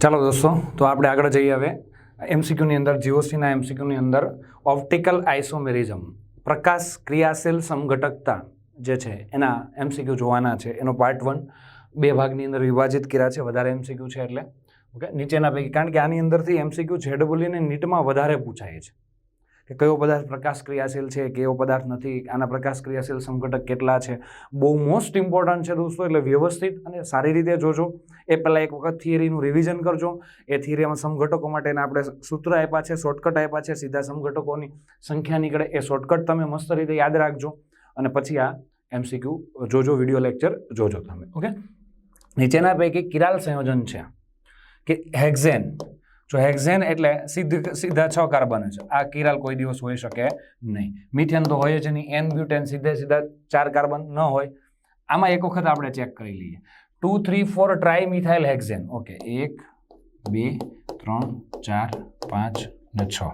ચાલો દોસ્તો, તો આપણે આગળ જઈએ હવે એમસીક્યુની અંદર. જીઓસીના એમસીક્યુની અંદર ઓપ્ટિકલ આઇસોમેરિઝમ, પ્રકાશ ક્રિયાશીલ સમઘટકતા જે છે એના એમસીક્યુ જોવાના છે. એનો પાર્ટ 1 બે ભાગની અંદર વિભાજિત કર્યા છે. વધારે એમસીક્યુ છે એટલે ઓકે નીચેના પૈકી, કારણ કે આની અંદરથી એમસીક્યુ જેડબલ્યુ ને નીટમાં વધારે પૂછાય છે કે કયો પદાર્થ પ્રકાશ ક્રિયાશીલ છે, કયો પદાર્થ નથી, આના પ્રકાશ ક્રિયાશીલ સમઘટક કેટલા છે. બહુ મોસ્ટ ઇમ્પોર્ટન્ટ છે દોસ્તો, એટલે વ્યવસ્થિત અને સારી રીતે જોજો. એ પહેલાં એક વખત થિયરીનું રિવિઝન કરજો. એ થિયરીમાં સમઘટકો માટેના આપણે સૂત્ર આપ્યા છે, શોર્ટકટ આપ્યા છે, સીધા સમઘટકોની સંખ્યા નીકળે એ શોર્ટકટ તમે મસ્ત રીતે યાદ રાખજો અને પછી આ એમસીક્યુ જોજો, વિડીયો લેક્ચર જોજો તમે. ઓકે, નીચેના પૈકી કિરાલ સંયોજન છે કે હેક્ઝેન. જો હેક્ઝેન એટલે સીધા 6 કાર્બન છે. આ કિરાલ કોઈ દિવસ હોઈ શકે નહીં. મિથેન તો હોય જ નહીં. એન બ્યુટેન સીધા 4 કાર્બન ન હોય. આમાં એક વખત આપણે ચેક કરી લઈએ. 2, 3, 4 ટ્રાય મિથાઇલ હેક્ઝેન. ઓકે, 1, 2, 3, 4, 5 ને 6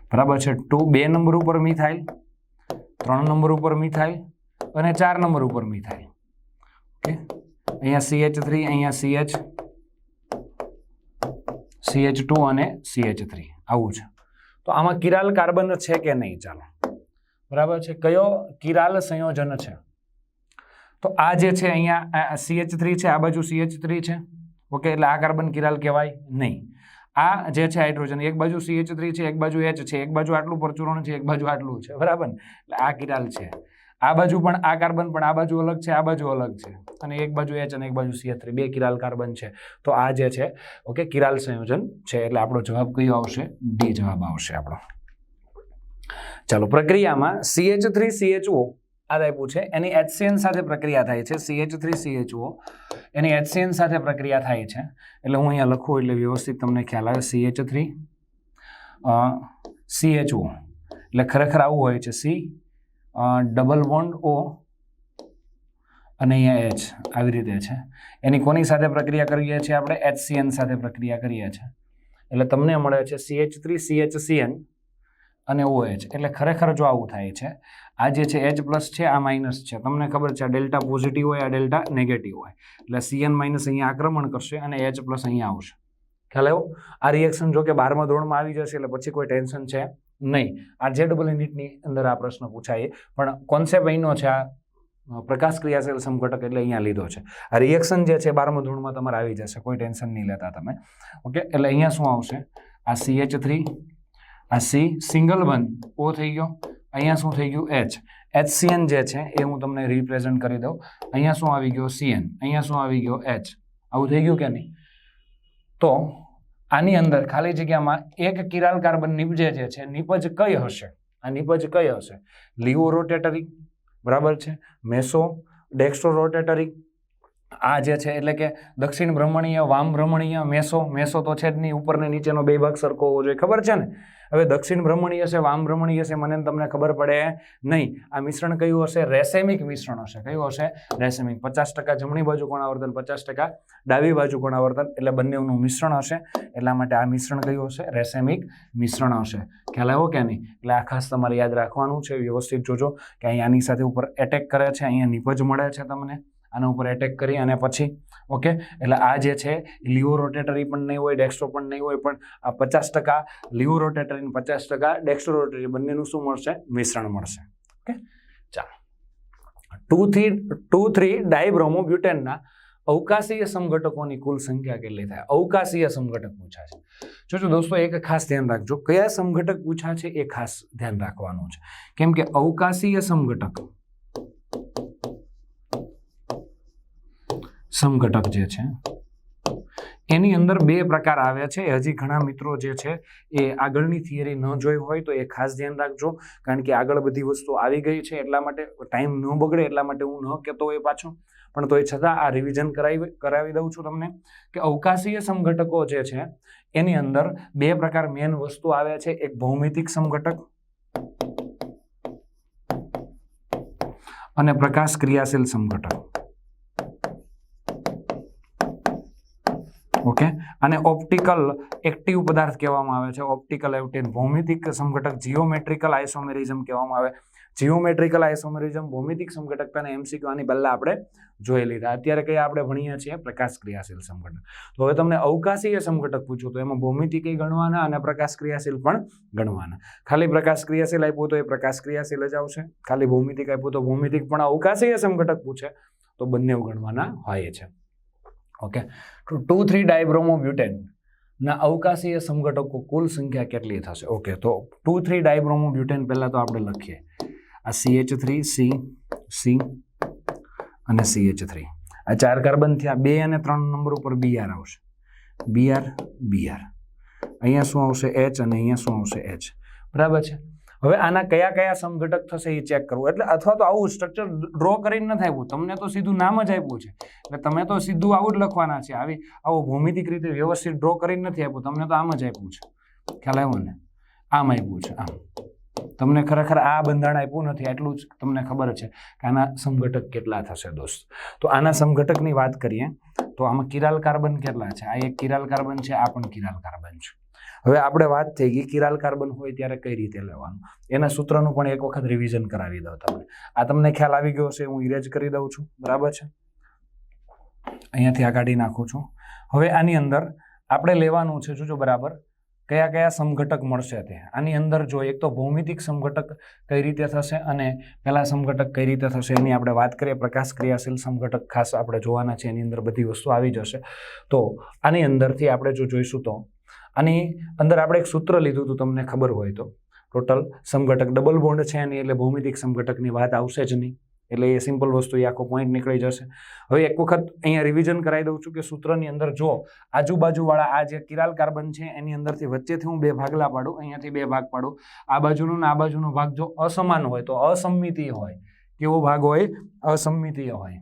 બરાબર છે. 2 નંબર ઉપર મિથાઇલ, 3 નંબર ઉપર મિથાઇલ અને 4 નંબર ઉપર મિથાઇલ. ઓકે, અહીંયા CH3, અહીંયા CH2 અને CH3 આવું છે. તો આમાં કિરાલ કાર્બન છે કે નહીં? ચાલો, બરાબર છે. કયો કિરાલ સંયોજન છે? તો આ જે છે અહીંયા CH3 છે, આ બાજુ CH3 છે. ઓકે, એટલે આ કાર્બન કિરાલ કહેવાય નહીં. આ જે છે હાઇડ્રોજન, એક બાજુ CH3 છે, એક બાજુ H છે, એક બાજુ આટલું પરચુરણ છે, એક બાજુ આટલું છે, બરાબર ને? એટલે આ કિરાલ છે. આ બાજુ પણ આ કાર્બન પણ આ બાજુ અલગ છે, આ બાજુ અલગ છે, અને એક બાજુ H અને એક બાજુ CH3, 2 કિરાલ કાર્બન છે. તો આ જે છે ઓકે કિરાલ સંયોજન છે. એટલે આપણો જવાબ કયો આવશે? ડી જવાબ આવશે આપણો. ચાલો, પ્રક્રિયામાં CH3CHO આ આપ્યું છે, એની HCN સાથે પ્રક્રિયા થાય છે. CH3CHO એની HCN સાથે પ્રક્રિયા થાય છે. એટલે હું અહીંયા લખું એટલે વ્યવસ્થિત તમને ખ્યાલ આવે. CH3 CHO એટલે ખરેખર આવું હોય છે. C ડબલ બોન્ડ O અને અહીંયા H આવી રીતે છે. એની કોની સાથે પ્રક્રિયા કરીએ છીએ આપણે? HCN સાથે પ્રક્રિયા કરીએ છીએ. એટલે તમને મળે છે CH3CHCN અને OH. એટલે ખરેખર જો આવું થાય છે, આ જે છે H પ્લસ છે, આ માઇનસ છે. તમને ખબર છે આ ડેલ્ટા પોઝિટિવ હોય, આ ડેલ્ટા નેગેટિવ હોય. એટલે CN માઇનસ અહીંયા આક્રમણ કરશે અને H પ્લસ અહીંયા આવશે. ખ્યાલ આવ્યો? આ રિએક્શન જો કે 12મા ધોરણમાં આવી જશે, એટલે પછી કોઈ ટેન્શન છે નહીં. આ જેડબલ્યુ નીટની અંદર આ પ્રશ્ન પૂછાય, પણ કોન્સેપ્ટ અહીંનો છે આ પ્રકાશ ક્રિયાશીલ સમઘટક, એટલે અહીંયા લીધો છે. આ રિએક્શન જે છે 12મા ધોરણમાં તમારે આવી જશે, કોઈ ટેન્શન નહીં લેતા તમે. ઓકે, એટલે અહીંયા શું આવશે? આ CH3, આ C સિંગલ બંધ O થઈ ગયો, અહીંયા શું થઈ ગયું? H. HCN જે છે એ હું તમને રિપ્રેઝન્ટ કરી દઉં. અહીંયા શું આવી ગયો? CN. અહીંયા શું આવી ગયો? H. આવું થઈ ગયું કે નહીં? તો આની અંદર ખાલી જગ્યામાં એક કિરાલ કાર્બન નિપજે જે છે, નિપજ કઈ હશે? આ નિપજ કઈ હશે? લીવો રોટેટરી, બરાબર છે, મેસો ડેક્સ્ટ્રો રોટેટરી. આ જે છે એટલે કે દક્ષિણ ભ્રમણીય, વામ ભ્રમણીય, મેસો તો છે જ નહીં, ઉપર ને નીચેનો બે ભાગ સરખો હોવો જોઈએ, ખબર છે ને? હવે દક્ષિણ ભ્રમણીય છે, વામ ભ્રમણીય છે, મને તમને ખબર પડે નહીં. આ મિશ્રણ કયું હશે? રેસેમિક મિશ્રણ હશે. કયું હશે? રેસેમિક. 50% જમણી બાજુ કોણાવર્તન, 50% ડાબી બાજુ કોણાવર્તન, એટલે બંનેનું મિશ્રણ હશે. એટલા માટે આ મિશ્રણ કયું હશે? રેસેમિક મિશ્રણ હશે. ખ્યાલ આવ્યો કે નહીં? એટલે આ ખાસ તમારે યાદ રાખવાનું છે. વ્યવસ્થિત જોજો કે અહીં આની સાથે ઉપર એટેક કરે છે, અહીંયા નિપજ મળે છે તમને, આના ઉપર એટેક કરી અને પછી ઓકે. એટલે આ જે છે લીવો રોટેટરી પણ નહીં હોય, ડેક્સ્ટ્રો પણ નહીં હોય, પણ આ 50% લીવો રોટેટરી અને 50% ડેક્સ્ટ્રો રોટેટરી બંનેનું શું મળશે? મિશ્રણ મળશે. ઓકે, ચાલો. 2,3 ડાયબ્રોમો બ્યુટેનના અવકાશીય સમઘટકોની કુલ સંખ્યા કેટલી થાય? અવકાશીય સમઘટક પૂછા છે. જોજો દોસ્તો, એક ખાસ ધ્યાન રાખજો, કયા સમઘટક પૂછા છે એ ખાસ ધ્યાન રાખવાનું છે. કેમ કે અવકાશીય સમઘટક જે છે એની અંદર 2 પ્રકાર આવે છે. હજી ઘણા મિત્રો જે છે એ આગળની થિયરી ન જોઈ હોય તો એ ખાસ ધ્યાન રાખજો, કારણ કે આગળ બધી વસ્તુ આવી ગઈ છે. એટલા માટે ટાઈમ ન બગડે એટલા માટે હું ન કહેતો હોય પાછો, પણ તો એ છતાં આ રિવિઝન કરાવી દઉં છું તમને કે અવકાશીય સમઘટકો જે છે એની અંદર 2 પ્રકાર મેન વસ્તુ આવે છે. એક ભૌમિતિક સમઘટક અને પ્રકાશ ક્રિયાશીલ સમઘટક. ઓકે, અને ઓપ્ટિકલ એક્ટિવ પદાર્થ કહેવામાં આવે છે. ઓપ્ટિકલ એક્ટિવ ભૌમિતિક સમઘટક જીઓમેટ્રિકલ આઇસોમેરિઝમ કહેવામાં આવે. જીઓમેટ્રિકલ આઇસોમેરિઝમ, ભૌમિતિક સમઘટકતાને MCQ આની પહેલા આપણે જોઈ લીધા. અત્યારે કઈ આપણે ભણીએ છીએ પ્રકાશ ક્રિયાશીલ સમઘટક. તો હવે તમને અવકાશીય સમઘટક પૂછ્યું તો એમાં ભૌમિતિક ગણવાના અને પ્રકાશ ક્રિયાશીલ પણ ગણવાના. ખાલી પ્રકાશ ક્રિયાશીલ આપ્યું તો એ પ્રકાશ ક્રિયાશીલ જ આવશે, ખાલી ભૌમિતિક આપ્યું તો ભૌમિતિક, પણ અવકાશીય સમઘટક પૂછે તો બંને ગણવાના હોય છે. ઓકે, 2,3 ડાયબ્રોમોબ્યુટેન ના અવકાશીય સમઘટકો કુલ સંખ્યા કેટલી થશે? ઓકે, તો 2,3 ડાયબ્રોમોબ્યુટેન પહેલા તો આપણે લખીએ. આ CH3 C અને CH3, આ 4 કાર્બન થયા. 2 અને 3 નંબર ઉપર Br આવશે. Br અહીંયા શું આવશે? H, અને અહીંયા શું આવશે? H. બરાબર છે. હવે આના કયા કયા સમઘટક થશે એ ચેક કરવું. એટલે અથવા તો આવું સ્ટ્રક્ચર ડ્રો કરીને નથી આપ્યું, તમને તો સીધું નામ જ આપ્યું છે, એટલે તમે તો સીધું આવું જ લખવાના છે. આવું ભૌમિતિક રીતે વ્યવસ્થિત ડ્રો કરીને નથી આપ્યું, તમને તો આમ જ આપ્યું છે. ખ્યાલ આવ્યો ને? આમ આપ્યું છે, આમ. તમને ખરેખર આ બંધારણ આપ્યું નથી, એટલું જ તમને ખબર છે કે આના સમઘટક કેટલા થશે દોસ્ત. તો આના સમઘટકની વાત કરીએ તો આમાં કિરાલ કાર્બન કેટલા છે? આ એક કિરાલ કાર્બન છે, આ પણ કિરાલ કાર્બન છે. હવે આપણે વાત થઈ ગઈ કિરાલ કાર્બન હોય ત્યારે કઈ રીતે લેવાનું, એના સૂત્રનું પણ એક વખત રિવિઝન કરાવી દઉં તમને. આ તમને ખ્યાલ આવી ગયો છે, હું ઇરેજ કરી દઉં છું. બરાબર છે, અહીંયાથી આ કાઢી નાખું છું. હવે આની અંદર આપણે લેવાનું છે, જોજો બરાબર, કયા કયા સમઘટક મળશે તે. આની અંદર જો એક તો ભૌમિતિક સમઘટક કઈ રીતે થશે અને પેલા સમઘટક કઈ રીતે થશે એની આપણે વાત કરીએ. પ્રકાશ ક્રિયાશીલ સમઘટક ખાસ આપણે જોવાના છે, એની અંદર બધી વસ્તુ આવી જશે. તો આની અંદરથી આપણે જો જોઈશું તો આની અંદર આપણે એક સૂત્ર લીધું હતું, તમને ખબર હોય તો. ટોટલ સમઘટક ડબલ બોન્ડ છે એની, એટલે ભૌમિતિક સમઘટકની વાત આવશે જ નહીં, એટલે એ સિમ્પલ વસ્તુ, એ આખો પોઈન્ટ નીકળી જશે. હવે એક વખત અહીંયા રિવિઝન કરાવી દઉં છું કે સૂત્રની અંદર જો આજુબાજુવાળા આ જે કિરાલ કાર્બન છે એની અંદરથી વચ્ચેથી હું 2 ભાગલા પાડું, અહીંયાથી 2 ભાગ પાડું. આ બાજુનો ને આ બાજુનો ભાગ જો અસમાન હોય તો અસમમિતીય હોય. કેવો ભાગ હોય? અસમમિતીય હોય.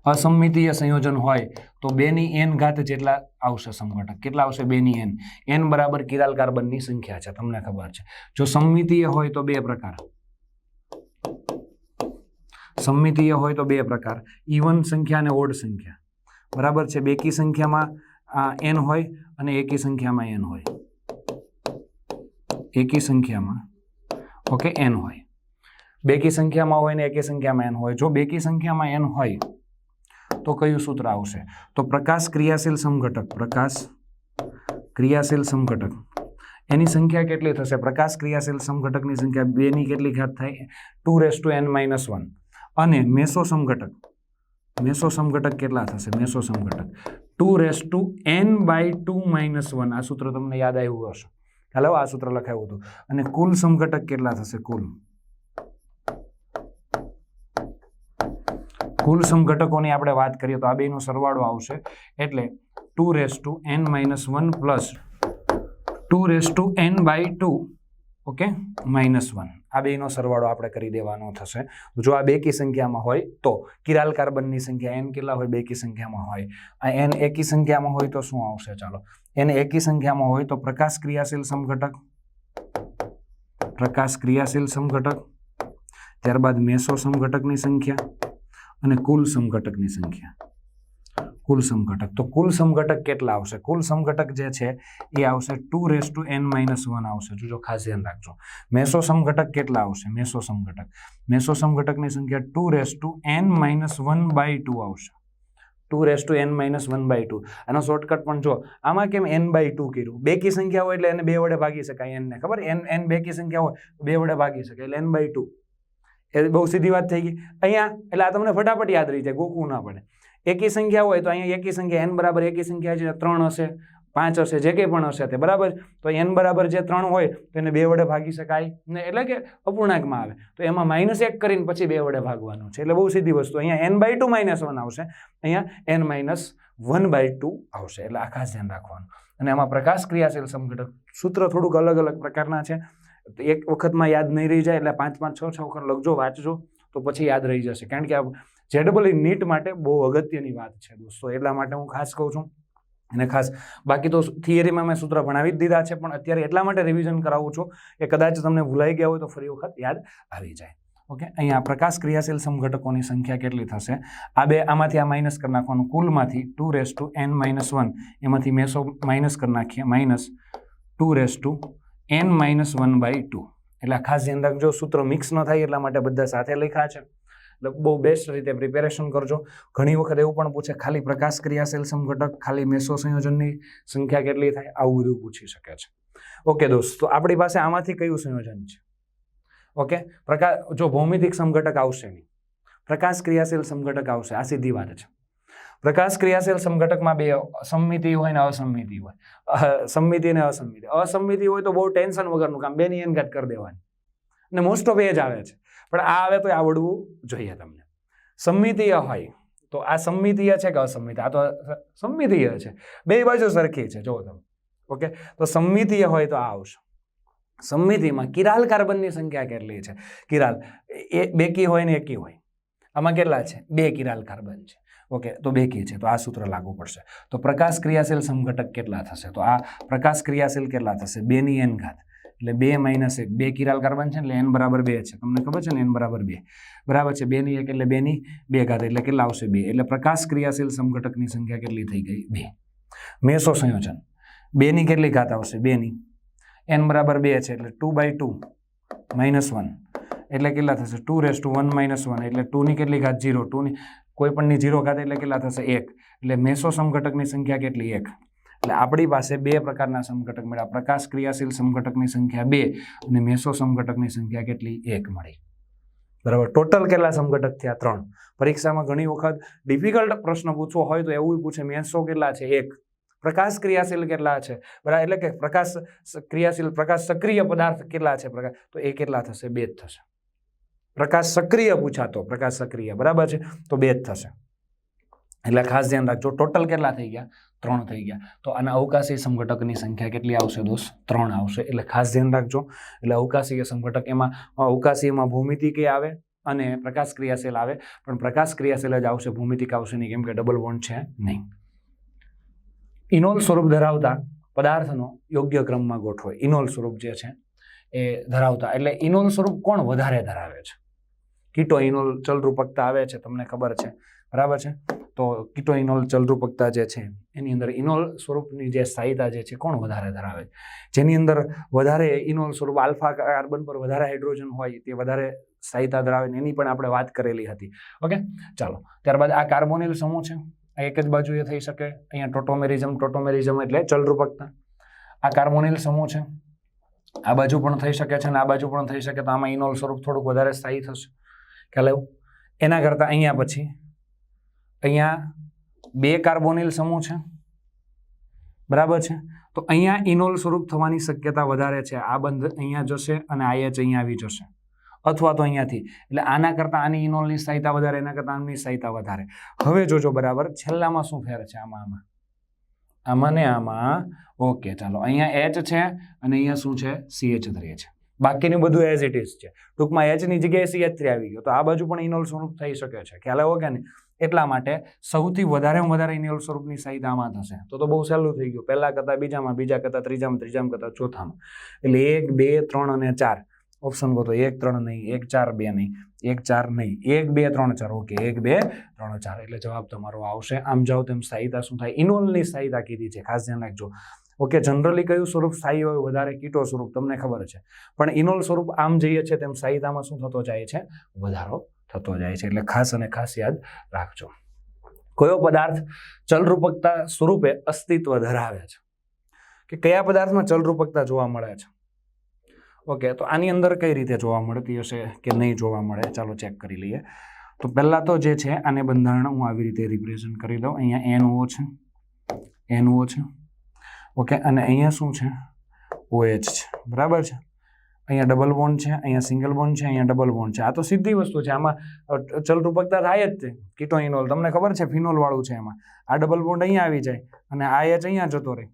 અસમમિતીય સંયોજન હોય તો 2n ઘાત જેટલા આવશે સમઘટક. કેટલા આવશે? 2n. n બરાબર કિરાલ કાર્બનની સંખ્યા છે, તમને ખબર છે. જો સમમિતીય હોય તો 2 પ્રકાર. સમમિતીય હોય તો 2 પ્રકાર, ઇવન સંખ્યા અને ઓડ સંખ્યા. બરાબર છે. બેકી સંખ્યામાં n હોય અને એકી સંખ્યામાં n હોય. એકી સંખ્યામાં ઓકે n હોય. બેકી સંખ્યામાં હોય ને એકી સંખ્યામાં n હોય. જો બેકી સંખ્યામાં n હોય તો કયું સૂત્ર આવશે? તો પ્રકાશ ક્રિયાશીલ સમઘટક. પ્રકાશ ક્રિયાશીલ સમઘટક એની સંખ્યા કેટલી થશે? પ્રકાશ ક્રિયાશીલ સમઘટકની સંખ્યા 2 ની કેટલી ઘાત થાય? 2n-1. અને મેસો સમઘટક, મેસો સમઘટક કેટલા થશે? મેસો સમઘટક 2n/2-1. આ સૂત્ર તમને યાદ આવ્યું હશે. હાલો, આ સૂત્ર લખાયું હતું. અને કુલ સમઘટક કેટલા થશે? કુલ સમઘટકોની આપણે વાત કરીએ તો આ બેનો સરવાળો આવશે, એટલે 2n-1 પ્લસ 2n/2 ઓકે -1. આ બેનો સરવાળો આપણે કરી દેવાનો થશે. જો આ બેકી સંખ્યામાં હોય તો કિરાલ કાર્બનની સંખ્યા n કેટલા હોય? બેકી સંખ્યામાં હોય. આ n એકી સંખ્યામાં હોય તો શું આવશે? ચાલો, n એકી સંખ્યામાં હોય તો પ્રકાશ ક્રિયાશીલ સમઘટક, પ્રકાશ ક્રિયાશીલ સમઘટક, ત્યારબાદ મેસો સમઘટકની સંખ્યા અને કુલ સમઘટકની સંખ્યા. કુલ સમઘટક, તો કુલ સમઘટક કેટલા આવશે? કુલ સમઘટક જે છે એ આવશે 2n-1 આવશે. જોજો, ખાસ ધ્યાન રાખજો. મેસો સમઘટક કેટલા આવશે? મેસો સમઘટક, મેસો સમઘટકની સંખ્યા 2n-1/2 આવશે. 2n-1/2. આનો શોર્ટકટ પણ જો, આમાં કેમ n/2 કર્યું? બેકી સંખ્યા હોય એટલે એને 2 વડે ભાગી શકાય. n ને ખબર, n બેકી સંખ્યા હોય 2 વડે ભાગી શકાય, એટલે n/2. એ બહુ સીધી વાત થઈ ગઈ અહીંયા. એટલે આ તમને ફટાફટ યાદ રહી જાય, ગોખવું ના પડે. એકી સંખ્યા હોય તો અહીંયા એકી સંખ્યા n બરાબર એકી સંખ્યા છે 3 હશે, 5 હશે, જે કંઈ પણ હશે તે બરાબર. તો n બરાબર જે 3 હોય તો એને 2 વડે ભાગી શકાય ને, એટલે કે અપૂર્ણાંકમાં આવે તો એમાં -1 કરીને પછી 2 વડે ભાગવાનું છે. એટલે બહુ સીધી વસ્તુ. અહીંયા n/2 -1 આવશે, અહીંયા n-1/2 આવશે. એટલે આ ખાસ ધ્યાન રાખવાનું. અને આમાં પ્રકાશ ક્રિયાશીલ સમઘટક સૂત્ર થોડુંક અલગ અલગ પ્રકારના છે. એક વખતમાં યાદ નહીં રહી જાય, એટલે 5-5, 6-6 વખત લખજો, વાંચજો તો પછી યાદ રહી જશે. કારણ કે આ JEE નીટ માટે બહુ અગત્યની વાત છે દોસ્તો, એટલા માટે હું ખાસ કહું છું. અને ખાસ બાકી તો થિયરીમાં મેં સૂત્ર ભણાવી જ દીધા છે, પણ અત્યારે એટલા માટે રિવિઝન કરાવું છું કે કદાચ તમને ભૂલાઈ ગયા હોય તો ફરી વખત યાદ આવી જાય. ઓકે, અહીંયા પ્રકાશ ક્રિયાશીલ સમઘટકોની સંખ્યા કેટલી થશે? આ બે, આમાંથી આ માઇનસ કરી નાખવાનું. કુલમાંથી 2n-1, એમાંથી મેસો માઇનસ કરી નાખીએ, -2n-1. n-1/2. એટલે ખાસ ધ્યાન રાખજો, સૂત્ર મિક્સ ન થાય એટલા માટે બધા સાથે લખ્યા છે. એટલે બહુ બેસ્ટ રીતે પ્રિપેરેશન કરજો. ઘણી વખત એવું પણ પૂછે ખાલી પ્રકાશ ક્રિયાશીલ સમઘટક, ખાલી મેસો સંયોજનની સંખ્યા કેટલી થાય, આવું બધું પૂછી શકે છે. ઓકે દોસ્ત, તો આપણી પાસે આમાંથી કયું સંયોજન છે? ઓકે, જો ભૌમિતિક સમઘટક આવશે નહીં, પ્રકાશ ક્રિયાશીલ સમઘટક આવશે, આ સીધી વાત છે. પ્રકાશ ક્રિયાશીલ સમઘટકમાં બે સમમિતિ હોય ને અસમમિતિ હોય. સમમિતિ ને અસમમિતિ. અસમમિતિ હોય તો બહુ ટેન્શન વગરનું કામ, બેની એનઘાત કરી દેવાની, અને મોસ્ટ ઓફ એ જ આવે છે. પણ આ આવે તો આવડવું જોઈએ તમને. સમમિતીય હોય તો આ સમમિતીય છે કે અસમમિતીય? આ તો સમમિતીય છે, બે બાજુ સરખી છે. જો તમે ઓકે, તો સમમિતીય હોય તો આ આવશે. સમમિતિમાં કિરાલ કાર્બનની સંખ્યા કેટલી છે? કિરાલ એ બેકી હોય ને એકી હોય. આમાં કેટલા છે? 2 કિરાલ કાર્બન છે. ઓકે, તો બેકી છે તો આ સૂત્ર લાગુ પડશે. તો પ્રકાશ ક્રિયાશીલ સમઘટક કેટલા થશે? તો આ પ્રકાશ ક્રિયાશીલ કેટલા થશે? 2 ની n ઘાત, એટલે 2 - 1, 2 કિરાલ કાર્બન છે એટલે n બરાબર 2 છે. તમને ખબર છે ને, n બરાબર 2 બરાબર છે. 2 ની 1 એટલે 2 ની 2 ઘાત, એટલે કેટલા આવશે? 2. એટલે પ્રકાશ ક્રિયાશીલ સમઘટકની સંખ્યા કેટલી થઈ ગઈ? 2. મેસો સંયોજન 2 ની કેટલી ઘાત આવશે? 2 ની. n બરાબર 2 છે એટલે 2/2 - 1 એટલે કેટલા થશે? 2⁻1 - 1 એટલે 2 ની કેટલી ઘાત? 0. 2 ની કોઈ પણ ની 0 ઘાત એટલે કેટલા થશે? 1. એટલે મેસો સમઘટકની સંખ્યા કેટલી? 1. એટલે આપણી પાસે 2 પ્રકારના સમઘટક મળ્યા. પ્રકાશ ક્રિયાશીલ સમઘટકની સંખ્યા 2 અને મેસો સમઘટકની સંખ્યા કેટલી? 1 મળી. બરાબર. ટોટલ કેટલા સમઘટક થયા? 3. પરીક્ષામાં ઘણી વખત ડિફિકલ્ટ પ્રશ્ન પૂછવો હોય તો એવું પૂછે, મેસો કેટલા છે? 1. પ્રકાશ ક્રિયાશીલ કેટલા છે? બરાબર, એટલે કે પ્રકાશ ક્રિયાશીલ, પ્રકાશ સક્રિય પદાર્થ કેટલા છે? પ્રકાશ, તો એ કેટલા થશે? 2 જ થશે. પ્રકાશ સક્રિય પૂછાતો, પ્રકાશ સક્રિય, બરાબર છે, તો 2 જ થશે. એટલે ખાસ ધ્યાન રાખજો. ટોટલ કેટલા થઈ ગયા? 3 થઈ ગયા. તો આના અવકાશી સમઘટકની સંખ્યા કેટલી આવશે દોસ્ત? 3 આવશે. એટલે ખાસ ધ્યાન રાખજો. એટલે અવકાશીય સમઘટક, એમાં અવકાશીયમાં ભૌમિતિક આવે અને પ્રકાશ ક્રિયાશીલ આવે, પણ પ્રકાશ ક્રિયાશીલ જ આવશે, ભૌમિતિક આવશે નહીં, કેમ કે ડબલ બોન્ડ છે નહીં. ઇનોલ સ્વરૂપ ધરાવતા પદાર્થનો યોગ્ય ક્રમમાં ગોઠવો. ઇનોલ સ્વરૂપ જે છે એ ધરાવતા, એટલે ઇનોલ સ્વરૂપ કોણ વધારે ધરાવે છે? કીટો ઇનોલ ચલરૂપકતા આવે છે, તમને ખબર છે, બરાબર છે. તો કીટો ઇનોલ ચલરૂપકતા જે છે એની અંદર ઇનોલ સ્વરૂપની જે સ્થાયીતા જે છે કોણ વધારે ધરાવે છે? જેની અંદર વધારે ઇનોલ સ્વરૂપ, આલ્ફા કાર્બન પર વધારે હાઇડ્રોજન હોય તે વધારે સ્થાયીતા ધરાવે, એની પણ આપણે વાત કરેલી હતી. ઓકે, ચાલો. ત્યારબાદ આ કાર્બોનિલ સમૂહ છે, આ એક જ બાજુએ થઈ શકે. અહીંયા ટોટોમેરિઝમ એટલે ચલરૂપકતા. આ કાર્બોનિલ સમૂહ છે, આ બાજુ પણ થઈ શકે છે અને આ બાજુ પણ થઈ શકે. તો આમાં ઇનોલ સ્વરૂપ થોડુંક વધારે સ્થાયી થશે, ખ્યાલ આવ્યો? એના કરતાં અહીંયા પછી અહીંયા 2 કાર્બોનિલ સમૂહ છે, બરાબર છે. તો અહીંયા ઇનોલ સ્વરૂપ થવાની શક્યતા વધારે છે. આ બંધ અહીંયા જશે અને આ એચ અહીંયા આવી જશે, અથવા તો અહીંયાથી. એટલે આના કરતાં આની ઇનોલની સ્થાયીતા વધારે, એના કરતાં આની સ્થાયીતા વધારે. હવે જોજો બરાબર, છેલ્લામાં શું ફેર છે? આમાં ને આમાં. ઓકે, ચાલો. અહીંયા H છે અને અહીંયા શું છે? CH3 છે. બાકીનું બધું એઝ ઇટ ઇઝ છે. ટૂંકમાં H ની જગ્યાએ CH3 આવી ગયો. તો આ બાજુ પણ ઇનોલ સ્વરૂપ થઈ શકે છે, ખ્યાલ આવ્યો કે નહીં? એટલા માટે સૌથી વધારેમાં વધારે ઇનોલ સ્વરૂપની સ્થાયીતા આમાં થશે. તો બહુ સહેલું થઈ ગયું. પહેલા કરતાં બીજામાં, બીજા કરતાં ત્રીજામાં, ત્રીજામાં કરતાં ચોથામાં. એટલે 1, 2, 3 અને 4 ઓપ્શન ગોતો. 1, 3 નહીં, 1, 4, 2 નહીં, 1, 4 નહીં, 1, 2, 3, 4. ઓકે, 1, 2, 3, 4 એટલે જવાબ તમારો આવશે. આમ જાઓ તેમ સ્થાયીતા શું થાય? ઇનોલની સ્થાયીતા કીધી છે, ખાસ ધ્યાન રાખજો. ઓકે, જનરલી કયું સ્વરૂપ સ્થાયી હોય વધારે? કીટો સ્વરૂપ, તમને ખબર છે. પણ ઇનોલ સ્વરૂપ આમ જઈએ છે તેમ સ્થાયીતામાં શું થતો જાય છે? વધારો થતો જાય છે. એટલે ખાસ અને ખાસ યાદ રાખજો. કયો પદાર્થ ચલરૂપકતા સ્વરૂપે અસ્તિત્વ ધરાવે છે? કે કયા પદાર્થમાં ચલરૂપકતા જોવા મળે છે? ઓકે, તો આની અંદર કઈ રીતે જોવા મળતી હશે કે નહીં જોવા મળે? ચાલો ચેક કરી લઈએ. તો પહેલાં તો જે છે આને બંધારણ હું આવી રીતે રિપ્રેઝન્ટ કરી દઉં. અહીંયા NO છે, ઓકે, અને અહીંયા શું છે? OH છે, બરાબર છે. અહીંયા ડબલ બોન્ડ છે, અહીંયા સિંગલ બોન્ડ છે, અહીંયા ડબલ બોન્ડ છે. આ તો સીધી વસ્તુ છે, આમાં ચલરૂપકતા થાય જ તે. કીટો ઇનોલ તમને ખબર છે, ફિનોલ વાળું છે. એમાં આ ડબલ બોન્ડ અહીંયા આવી જાય અને આ H અહીંયા જતો રહે,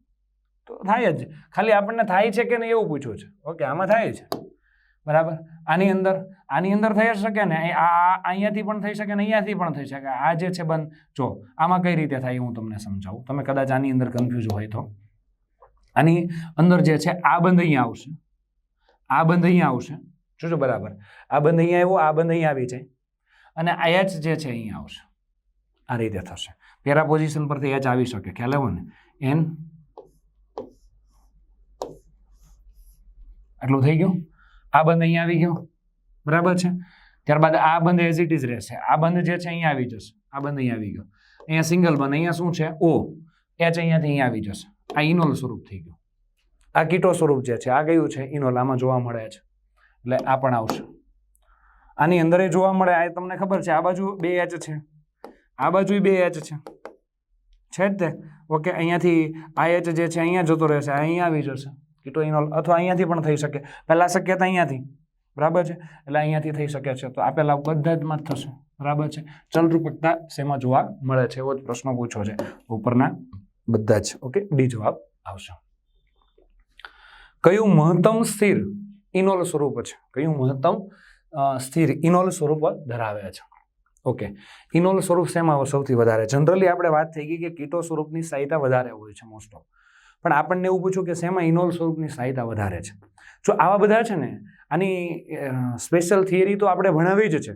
તો થાય જ. ખાલી આપણને થાય છે કે નહીં એવું પૂછ્યું છે. ઓકે, આમાં થાય છે, બરાબર. આની અંદર થઈ શકે ને, આ અહીંયાથી પણ થઈ શકે ને અહીંયાથી પણ થઈ શકે. આ જે છે બંધ, જો આમાં કઈ રીતે થાય હું તમને સમજાવું. તમે કદાચ આની અંદર કન્ફ્યુઝ હોય તો આની અંદર જે છે આ બંધ અહીંયા આવશે, આ બંધ અહીંયા આવશે. જોજો બરાબર, આ બંધ અહીંયા આવ્યો, આ બંધ અહીંયા આવી જાય અને આ H જે છે અહીંયા આવશે. આ રીતે થશે. પેરા પોઝિશન પરથી H આવી શકે, ખ્યાલ આવ્યો ને? N આટલું થઈ ગયું. આ બંધ અહીંયા આવી ગયો, બરાબર છે. ત્યારબાદ આ બંધ એઝ ઇટ ઇઝ રહેશે. આ બંધ જે છે અહીંયા આવી જશે, આ બંધ અહીંયા આવી ગયો. અહીંયા સિંગલ બંધ, અહીંયા શું છે ઓ, એચ અહીંયાથી અહીંયા આવી જશે. આ ઇનોલ સ્વરૂપ થઈ ગયું. આ કીટો સ્વરૂપ જે છે આ કયું છે ઇનોલ, આમાં જોવા મળે છે, એટલે આ પણ આવશે. આની અંદર જોવા મળે, આ તમને ખબર છે, આ બાજુ 2H છે, આ બાજુ 2H છે જ તે. ઓકે, અહીંયાથી આ H જે છે અહીંયા જતો રહેશે, અહીંયા આવી જશે કીટો ઇનોલ, અથવા અહીંયાથી પણ થઈ શકે. પહેલા શક્યતા અહીંયાથી, બરાબર છે, એટલે અહીંયાથી થઈ શકે છે. તો આપેલા બધા જ માં જ થશે, બરાબર છે. ચલરૂપકતા શેમાં જોવા મળે છે એવો જ પ્રશ્ન પૂછો છે ઉપરના બધા જ. ઓકે, ડી જવાબ આવશે. કયું મહત્તમ સ્થિર ઇનોલ સ્વરૂપ છે? કયું મહત્તમ સ્થિર ઇનોલ સ્વરૂપ ધરાવે છે? ઓકે, ઇનોલ સ્વરૂપ શેમાં સૌથી વધારે? જનરલી આપણે વાત થઈ ગઈ કે કીટો સ્વરૂપની સ્થાયીતા વધારે હોય છે મોસ્ટ ઓફ, પણ આપણને એવું પૂછ્યું કે શેમાં ઇનોલ સ્વરૂપની સ્થાયીતા વધારે છે. જો આવા બધા છે ને, આની સ્પેશિયલ થિયરી તો આપણે ભણાવી જ છે,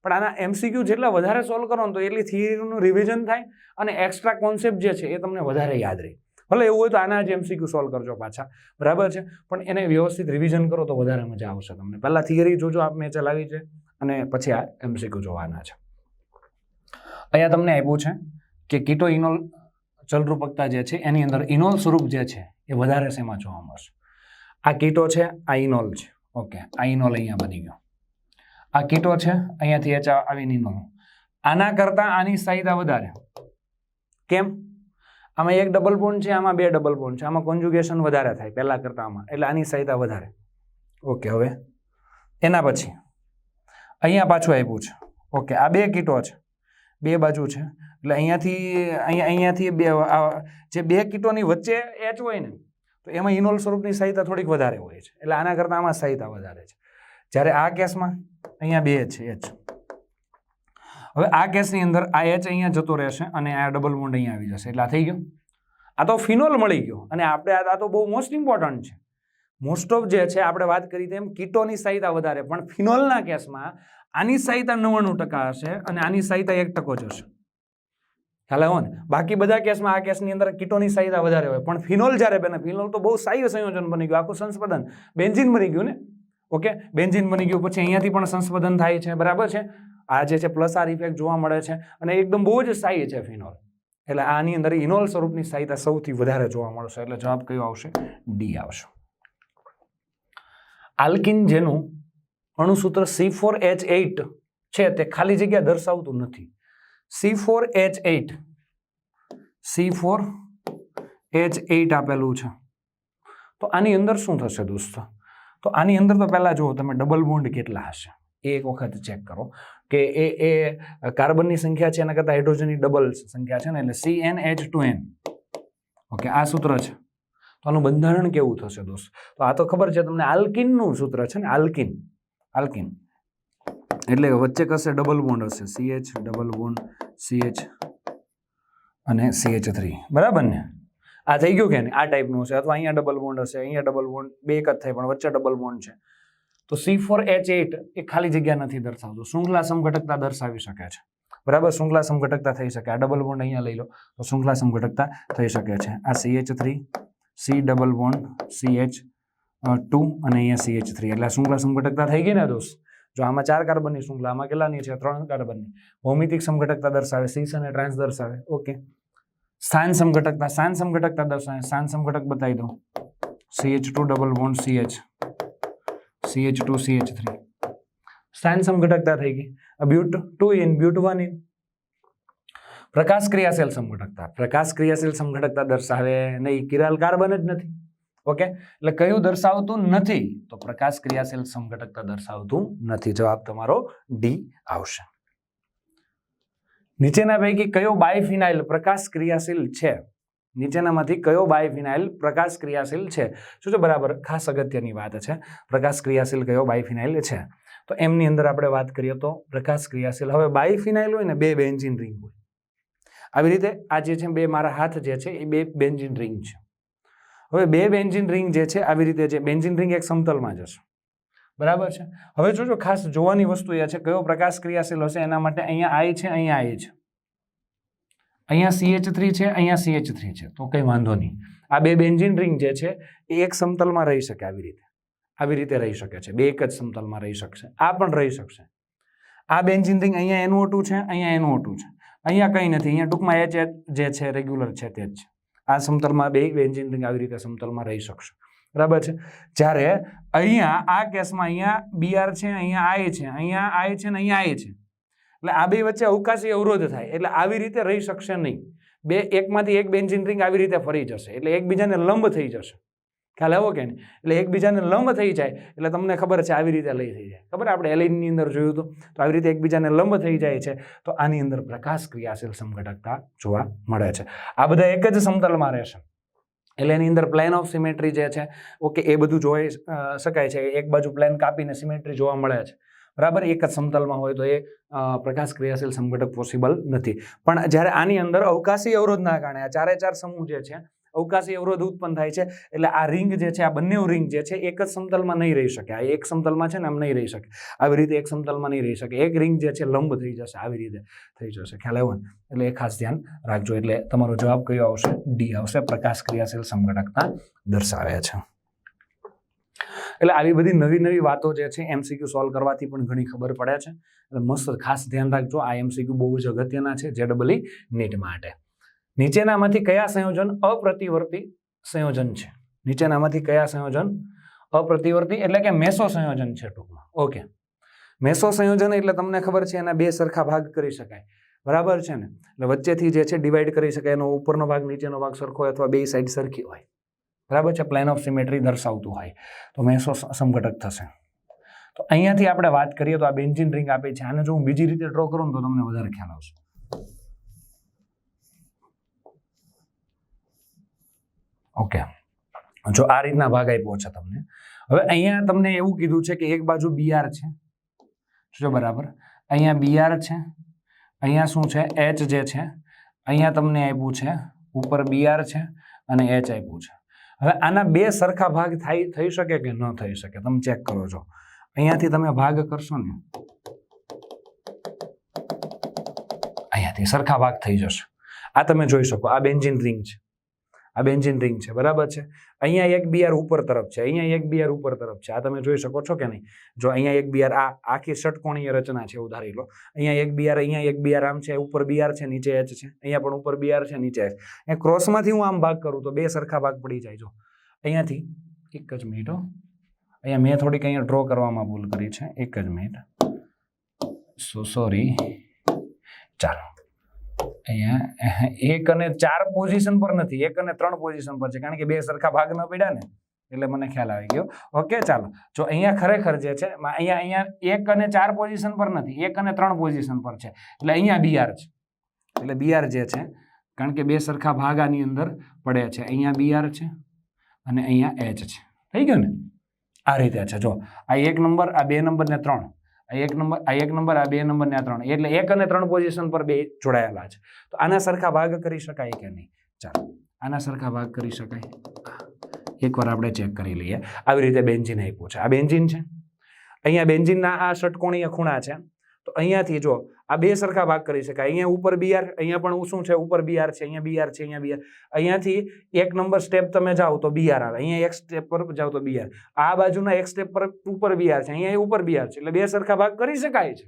પણ આના MCQ જેટલા વધારે સોલ્વ કરો ને તો એટલી થિયરીનું રિવિઝન થાય અને એક્સ્ટ્રા કોન્સેપ્ટ જે છે એ તમને વધારે યાદ રહે. ભલે એવું હોય તો આના જ MCQ સોલ્વ કરજો પાછા, બરાબર છે, પણ એને વ્યવસ્થિત રિવિઝન કરો તો વધારે મજા આવશે તમને. પહેલાં થિયરી જોજો, આપ મેં ચલાવી છે, અને પછી આ MCQ જોવાના છે. અહીંયા તમને આપ્યું છે કે કીટો ઇનોલ ચલરૂપકતા જે છે એની અંદર ઇનોલ સ્વરૂપ જે છે એ વધારે શેમાં જોવા મળશે? આ કીટો છે, આ ઇનોલ છે. ઓકે, આ ઇનોલ અહીંયા બની ગયો. આ કીટો છે, અહીંયાથી H આવીને ઇનોલ. આના કરતાં આની સ્થાયીતા વધારે. કેમ? આમાં એક ડબલ બોન્ડ છે, આમાં 2 ડબલ બોન્ડ છે, આમાં કોન્જુગેશન વધારે થાય પહેલા કરતાં આમાં, એટલે આની સ્થાયીતા વધારે. ઓકે, હવે એના પછી અહીંયા પાછું આપ્યું છે. ઓકે, આ 2 કીટો છે, 2 બાજુ છે, એટલે અહીંયાથી જે 2 કીટોની વચ્ચે H હોય ને તો એમાં ઇનોલ સ્વરૂપની સ્થાયીતા થોડીક વધારે હોય છે, એટલે આના કરતાં આમાં સ્થાયીતા વધારે છે. જ્યારે આ કેસમાં અહીંયા 2 છે H. હવે આ કેસની અંદર આ H અહીંયા જતો રહેશે અને આ ડબલ બોન્ડ અહીંયા આવી જશે, એટલે આ થઈ ગયું. આ તો ફિનોલ મળી ગયો. અને આપણે આ તો બહુ મોસ્ટ ઇમ્પોર્ટન્ટ છે. મોસ્ટ ઓફ જે છે આપણે વાત કરી તેમ કીટોની સ્થાયીતા વધારે, પણ ફિનોલના કેસમાં આની સ્થાયીતા 99% હશે અને આની સ્થાયીતા 1% જ હશે. ખ્યાલ આવ્યો ને? બાકી બધા કેસમાં આ કેસની અંદર કીટોની સ્થાયીતા વધારે હોય, પણ ફિનોલ જ્યારે બને, ફિનોલ તો બહુ સ્થાયી સંયોજન બની ગયું, આખું સંસ્પદન, બેન્ઝીન બની ગયું ને. ઓકે, બેન્ઝીન બની ગયું, પછી અહીંયાથી પણ સંસ્પદન થાય છે, બરાબર છે. આ જે છે પ્લસ આર ઇફેક્ટ જોવા મળે છે અને એકદમ બહુ જ સ્થાયી છે ફિનોલ, એટલે આની અંદર ઇનોલ સ્વરૂપની સ્થાયીતા સૌથી વધારે જોવા મળશે, એટલે જવાબ કયો આવશે? ડી આવશે. આલ્કિન જેનું અણુસૂત્ર C4H8 છે તે ખાલી જગ્યા દર્શાવતું નથી. C4H8 આપેલું છે, તો આની અંદર શું થશે દોસ્તો? તો આની અંદર તો પહેલા જુઓ તમે ડબલ બોન્ડ કેટલા હશે એ એક વખત ચેક કરો કે એ કાર્બનની સંખ્યા છે એના કરતાં હાઇડ્રોજનની ડબલ સંખ્યા છે ને, એટલે CnH2n. ઓકે, આ સૂત્ર છે, તો આનું બંધારણ કેવું થશે દોસ્ત? તો આ તો ખબર છે તમને, આલ્કિનનું સૂત્ર છે ને, આલ્કિન એટલે વચ્ચે કશે ડબલ બોન્ડ હશે, CH ડબલ બોન્ડ CH અને CH3, બરાબર ને? આ થઈ ગયું કે નહીં? આ ટાઈપનું હશે, અથવા અહીંયા ડબલ બોન્ડ હશે, અહીંયા ડબલ બોન્ડ, 2 એક જ થાય પણ વચ્ચે ડબલ બોન્ડ છે. તો C4H8 એ ખાલી જગ્યા નથી દર્શાવતું, શૃંખલા સમઘટકતા દર્શાવી શકે છે, બરાબર? શૃંખલા સમઘટકતા થઈ શકે. આ ડબલ બોન્ડ અહીંયા લઈ લો તો શૃંખલા સમઘટકતા થઈ શકે છે. આ CH3, C double bond CH2 અને અહીંયા CH3, એટલે શૃંખલા સમઘટકતા થઈ ગઈ ને દોસ્ત? જો આમાં 4 કાર્બનની શૃંખલા, આમાં કેટલાની છે? 3 કાર્બનની. ભૌમિતિક સમઘટકતા દર્શાવે, સીસ અને ટ્રાન્સ દર્શાવે. ઓકે, સ્થાન સમઘટકતા દર્શાવે, સ્થાન સમઘટક બતાવી દઉં, CH2 double bond CH, CH2 CH3, સ્થાન સમઘટકતા થઈ ગઈ. બ્યુટ 2 ઇન, બ્યુટ 1 ઇન. પ્રકાશ ક્રિયાશીલ સમઘટકતા દર્શાવે નહીં, કિરાલ કાર્બન જ નથી. ઓકે, એટલે કયું દર્શાવતું નથી? તો પ્રકાશ ક્રિયાશીલ સમઘટકતા દર્શાવતું નથી. જવાબ તમારો ડી આવશે. નીચેના પૈકી કયો બાયફિનાઇલ પ્રકાશ ક્રિયાશીલ છે? નીચેનામાંથી કયો બાયફિનાઇલ પ્રકાશ ક્રિયાશીલ છે? શું છે? બરાબર, ખાસ અગત્યની વાત છે, પ્રકાશ ક્રિયાશીલ કયો બાયફિનાઇલ છે? તો એમની અંદર આપણે વાત કરીએ તો પ્રકાશ ક્રિયાશીલ, હવે બાયફિનાઇલ હોય ને 2 બેન્ઝીન રિંગ હોય, આવી રીતે આ જે છે 2 મારા હાથ જે છે એ 2 બેન્ઝીન રિંગ છે. હવે 2 બેન્ઝીન રિંગ જે છે આવી રીતે છે, બેન્ઝીન રિંગ એક સમતલમાં જશે, બરાબર છે. હવે જોજો, ખાસ જોવાની વસ્તુ એ છે કયો પ્રકાશ ક્રિયાશીલ હશે એના માટે. અહીંયા I છે, અહીંયા I છે, અહીંયા CH3 છે, અહીંયા CH3 છે, તો કંઈ વાંધો નહીં. આ 2 બેન્ઝીન રિંગ જે છે એ એક સમતલમાં રહી શકે આવી રીતે, આવી રીતે રહી શકે છે, બે એક જ સમતલમાં રહી શકશે. આ પણ રહી શકશે. આ બેન્ઝીન રિંગ અહીંયા NO2 છે, અહીંયા NO2 છે, અહીંયા કંઈ નથી, અહીંયા ટૂંકમાં H જે છે રેગ્યુલર છે તે જ છે. આ સમતલમાં બે બેન્ઝીન રિંગ આવી રીતે સમતલમાં રહી શકશે. બરાબર છે. જ્યારે અહીંયા આ કેસમાં અહીંયા BR છે, અહીંયા I છે, અહીંયા I છે ને અહીંયા I છે, એટલે આ બે વચ્ચે અવકાશી અવરોધ થાય, એટલે આવી રીતે રહી શકશે નહીં. બે એકમાંથી એક બેન્ઝીન રિંગ આવી રીતે ફરી જશે, એટલે એકબીજાને લંબ થઈ જશે. ખ્યાલ આવ્યો કે નહીં? એટલે એકબીજાને લંબ થઈ જાય એટલે તમને ખબર છે આવી રીતે લઈ થઈ જાય. ખબર આપણે એલિનની અંદર જોયું હતું, તો આવી રીતે એકબીજાને લંબ થઈ જાય છે, તો આની અંદર પ્રકાશ ક્રિયાશીલ સમઘટકતા જોવા મળે છે. આ બધા એક જ સમતલમાં રહેશે, એટલે એની અંદર પ્લેન ઓફ સિમેટ્રી જે છે, ઓકે, એ બધું જોઈ શકાય છે. એક બાજુ પ્લેન કાપીને સિમેટ્રી જોવા મળે છે, બરાબર. એક જ સમતલમાં હોય તો એ પ્રકાશ ક્રિયાશીલ સમઘટક પોસિબલ નથી. પણ જ્યારે આની અંદર અવકાશી અવરોધના કારણે આ ચારે ચાર સમૂહ જે છે અવકાશી અવરોધ ઉત્પન્ન થાય છે, એટલે આ રિંગ જે છે, આ બંને રિંગ જે છે એક જ સમતલમાં નહીં રહી શકે. આ એક સમતલમાં છે ને આમ નહીં રહી શકે, આવી રીતે એક સમતલમાં નહીં રહી શકે. એક રિંગ જે છે લંબ થઈ જશે, આવી રીતે થઈ જશે. ખ્યાલ આવ્યો ને? એટલે એ ખાસ ધ્યાન રાખજો. એટલે તમારો જવાબ કયો આવશે? ડી આવશે, પ્રકાશ ક્રિયાશીલ સમઘટકતા દર્શાવે છે. એટલે આવી બધી નવી નવી વાતો જે છે MCQ સોલ્વ કરવાથી પણ ઘણી ખબર પડે છે. એટલે મસ્ત ખાસ ધ્યાન રાખજો. આ MCQ બહુ જ અગત્યના છે JEE નીટ માટે. નીચેનામાંથી કયા સંયોજન અપ્રતિવર્તી સંયોજન છે? નીચેનામાંથી કયા સંયોજન અપ્રતિવર્તી એટલે કે મેસો સંયોજન છે ટૂંકમાં. ઓકે, મેસો સંયોજન એટલે તમને ખબર છે એના બે સરખા ભાગ કરી શકાય, બરાબર છે ને? એટલે વચ્ચેથી જે છે ડિવાઈડ કરી શકાય, એનો ઉપરનો ભાગ નીચેનો ભાગ સરખો હોય અથવા બે સાઈડ સરખી હોય, બરાબર છે, પ્લેન ઓફ સિમેટ્રી દર્શાવતું હોય તો મેસો સમઘટક થશે. તો અહીંયાથી આપણે વાત કરીએ તો આ બેન્ઝીન રિંગ આપી છે, આને જો હું બીજી રીતે ડ્રો કરું તો તમને વધારે ખ્યાલ આવશે. ઓકે, જો આ રીતના ભાગ આપ્યો છે તમને. હવે અહીંયા તમને એવું કીધું છે કે એક બાજુ BR છે, જો બરાબર, અહીંયા BR છે, અહીંયા શું છે H જે છે, અહીંયા તમને આપ્યું છે ઉપર BR છે અને H આપ્યું છે. હવે આના બે સરખા ભાગ થઈ શકે કે ન થઈ શકે? તમે ચેક કરો છો. અહીંયાથી તમે ભાગ કરશો ને, અહીંયાથી સરખા ભાગ થઈ જશે. આ તમે જોઈ શકો, આ બેન્ઝીન રિંગ છે, આ બેન્ઝીન રિંગ છે, બરાબર છે. અહીંયા એક BR ઉપર તરફ છે, અહીંયા એક BR ઉપર તરફ છે. આ તમે જોઈ શકો છો કે નહીં? જો અહીંયા એક BR, આ આખી ષટકોણીય રચના છે એવું ધારી લો. અહીંયા એક BR, અહીંયા એક BR આમ છે, ઉપર BR છે, નીચે H છે, અહીંયા પણ ઉપર BR છે, નીચે H. એ ક્રોસમાંથી હું આમ ભાગ કરું તો બે સરખા ભાગ પડી જાય. જો અહીંયાથી એક જ મિનિટ, અહીંયા મેં થોડીક અહીંયા ડ્રો કરવામાં ભૂલ કરી છે, એક જ મિનિટ, સોરી. ચાલો, અહીંયા 1 અને 4 પોઝિશન પર નથી, 1 અને 3 પોઝિશન પર છે, કારણ કે બે સરખા ભાગ ન પડ્યા ને, એટલે મને ખ્યાલ આવી ગયો. ઓકે, ચાલો. જો અહીંયા ખરેખર જે છે અહીંયા 1 અને 4 પોઝિશન પર નથી, 1 અને 3 પોઝિશન પર છે, એટલે અહીંયા BR છે. એટલે BR જે છે, કારણ કે બે સરખા ભાગ આની અંદર પડ્યા છે, અહીંયા BR છે અને અહીંયા H છે. થઈ ગયું ને? આ રીતે છે. જો આ 1 નંબર, આ 2 નંબર ને 3, આ 1 નંબર, આ 1 નંબર, આ 2 નંબર ને આ 3, એટલે 1 અને 3 પોઝિશન પર બે જોડાયેલા છે. તો આના સરખા ભાગ કરી શકાય કે નહીં? ચાલો, આના સરખા ભાગ કરી શકાય. એકવાર આપણે ચેક કરી લઈએ. આવી રીતે બેન્ઝીન આપ્યું છે, આ બેન્ઝીન છે, અહીંયા બેન્ઝીનના આ ષટકોણીય ખૂણા છે, તો અહીંયાથી જો આ બે સરખા ભાગ કરી શકાય. અહીંયા ઉપર BR, અહીંયા પણ શું છે, ઉપર BR છે, અહીંયા BR છે, અહીંયા BR. અહીંયાથી 1 નંબર સ્ટેપ તમે જાઓ તો BR આવે, અહીંયા 1 સ્ટેપ પર જાઓ તો BR, આ બાજુના 1 સ્ટેપ પર ઉપર BR છે, અહીંયા ઉપર BR છે, એટલે બે સરખા ભાગ કરી શકાય છે,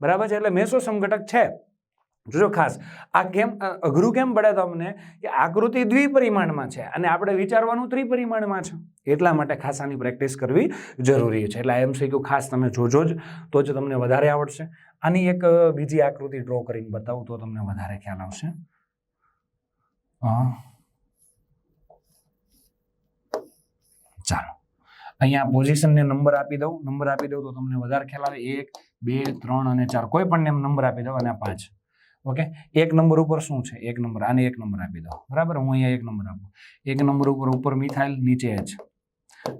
બરાબર છે. એટલે મેસો સમઘટક છે. જોજો ખાસ, આ કેમ અઘરું કેમ પડે તમને કે આકૃતિ દ્વિપરિમાણમાં છે અને આપણે વિચારવાનું ત્રિપરિમાણમાં છે, એટલા માટે ખાસ આની પ્રેક્ટિસ કરવી જરૂરી છે. એટલે MCQ ખાસ તમે જોજો જ, તો જ તમને વધારે આવડશે. આની એક બીજી આકૃતિ ડ્રો કરીને બતાવું તો તમને વધારે ખ્યાલ આવશે. ચાલો, અહીંયા પોઝિશનને નંબર આપી દઉં, તો તમને વધારે ખ્યાલ આવે. 1, 2, 3 અને 4, કોઈ પણ નંબર આપી દઉં, અને 5. ઓકે, 1 નંબર ઉપર શું છે? 1 નંબર, આને 1 નંબર આપી દો, બરાબર. હું અહીંયા 1 નંબર આપું. 1 નંબર ઉપર મિથાઇલ, નીચે H.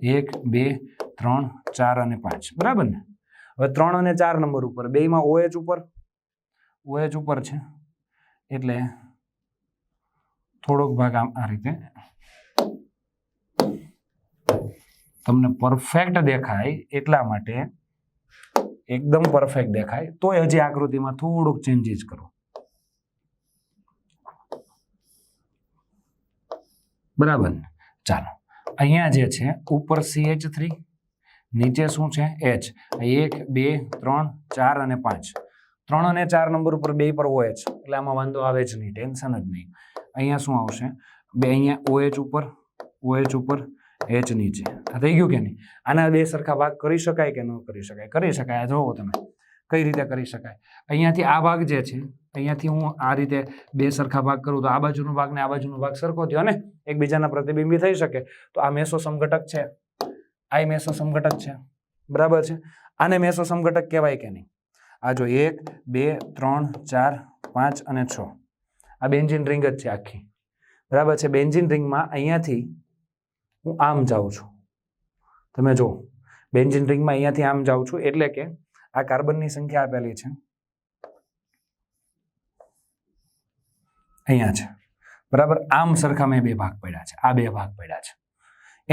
1, 2, 3, 4 અને 5, બરાબર ને? હવે 3 અને 4 નંબર ઉપર બેયમાં OH ઉપર છે, એટલે થોડોક ભાગ આ રીતે તમને પરફેક્ટ દેખાય, એટલા માટે એકદમ પરફેક્ટ દેખાય તો હજી આકૃતિમાં થોડુંક ચેન્જીસ કરો, બરાબર ને? ચાલો, અહીંયા જે છે ઉપર CH3, નીચે શું છે એચ, 1 2 3 4 અને 5, 3 અને 4 નંબર ઉપર બે પર OH, એટલે આમાં વાંધો આવે જ નહીં, ટેન્શન જ નહીં. અહીંયા શું આવશે બે, અહીંયા OH ઉપર H નીચે. આ થઈ ગયું કે નહીં? આના બે સરખા ભાગ કરી શકાય કે ન કરી શકાય? કરી શકાય. આ જોવો તમે કઈ રીતે કરી શકાય. અહીંયાથી આ ભાગ જે છે, અહીંયાથી હું આ રીતે બે સરખા ભાગ કરું તો આ બાજુનો ભાગ ને આ બાજુનો ભાગ સરખો થયો ને, એકબીજાના પ્રતિબિંબી થઈ શકે. તો આ મેસો સમઘટક છે, આ મેસો સમઘટક છે, બરાબર છે. આને મેસો સમઘટક કહેવાય કે નહીં? આ જો 1 2 3 4 5 અને 6 આ બેન્ઝીન રિંગ જ છે આખી, બરાબર છે. બેન્ઝીન રિંગમાં અહીંયાથી હું આમ જાઉં છું, તમે જો બેન્ઝીન રિંગમાં અહીંયાથી આમ જાઉં છું, એટલે કે આ કાર્બનની સંખ્યા આપેલી છે અહીંયા છે, બરાબર. આમ સરખા મેં બે ભાગ પડ્યા છે, આ બે ભાગ પડ્યા છે.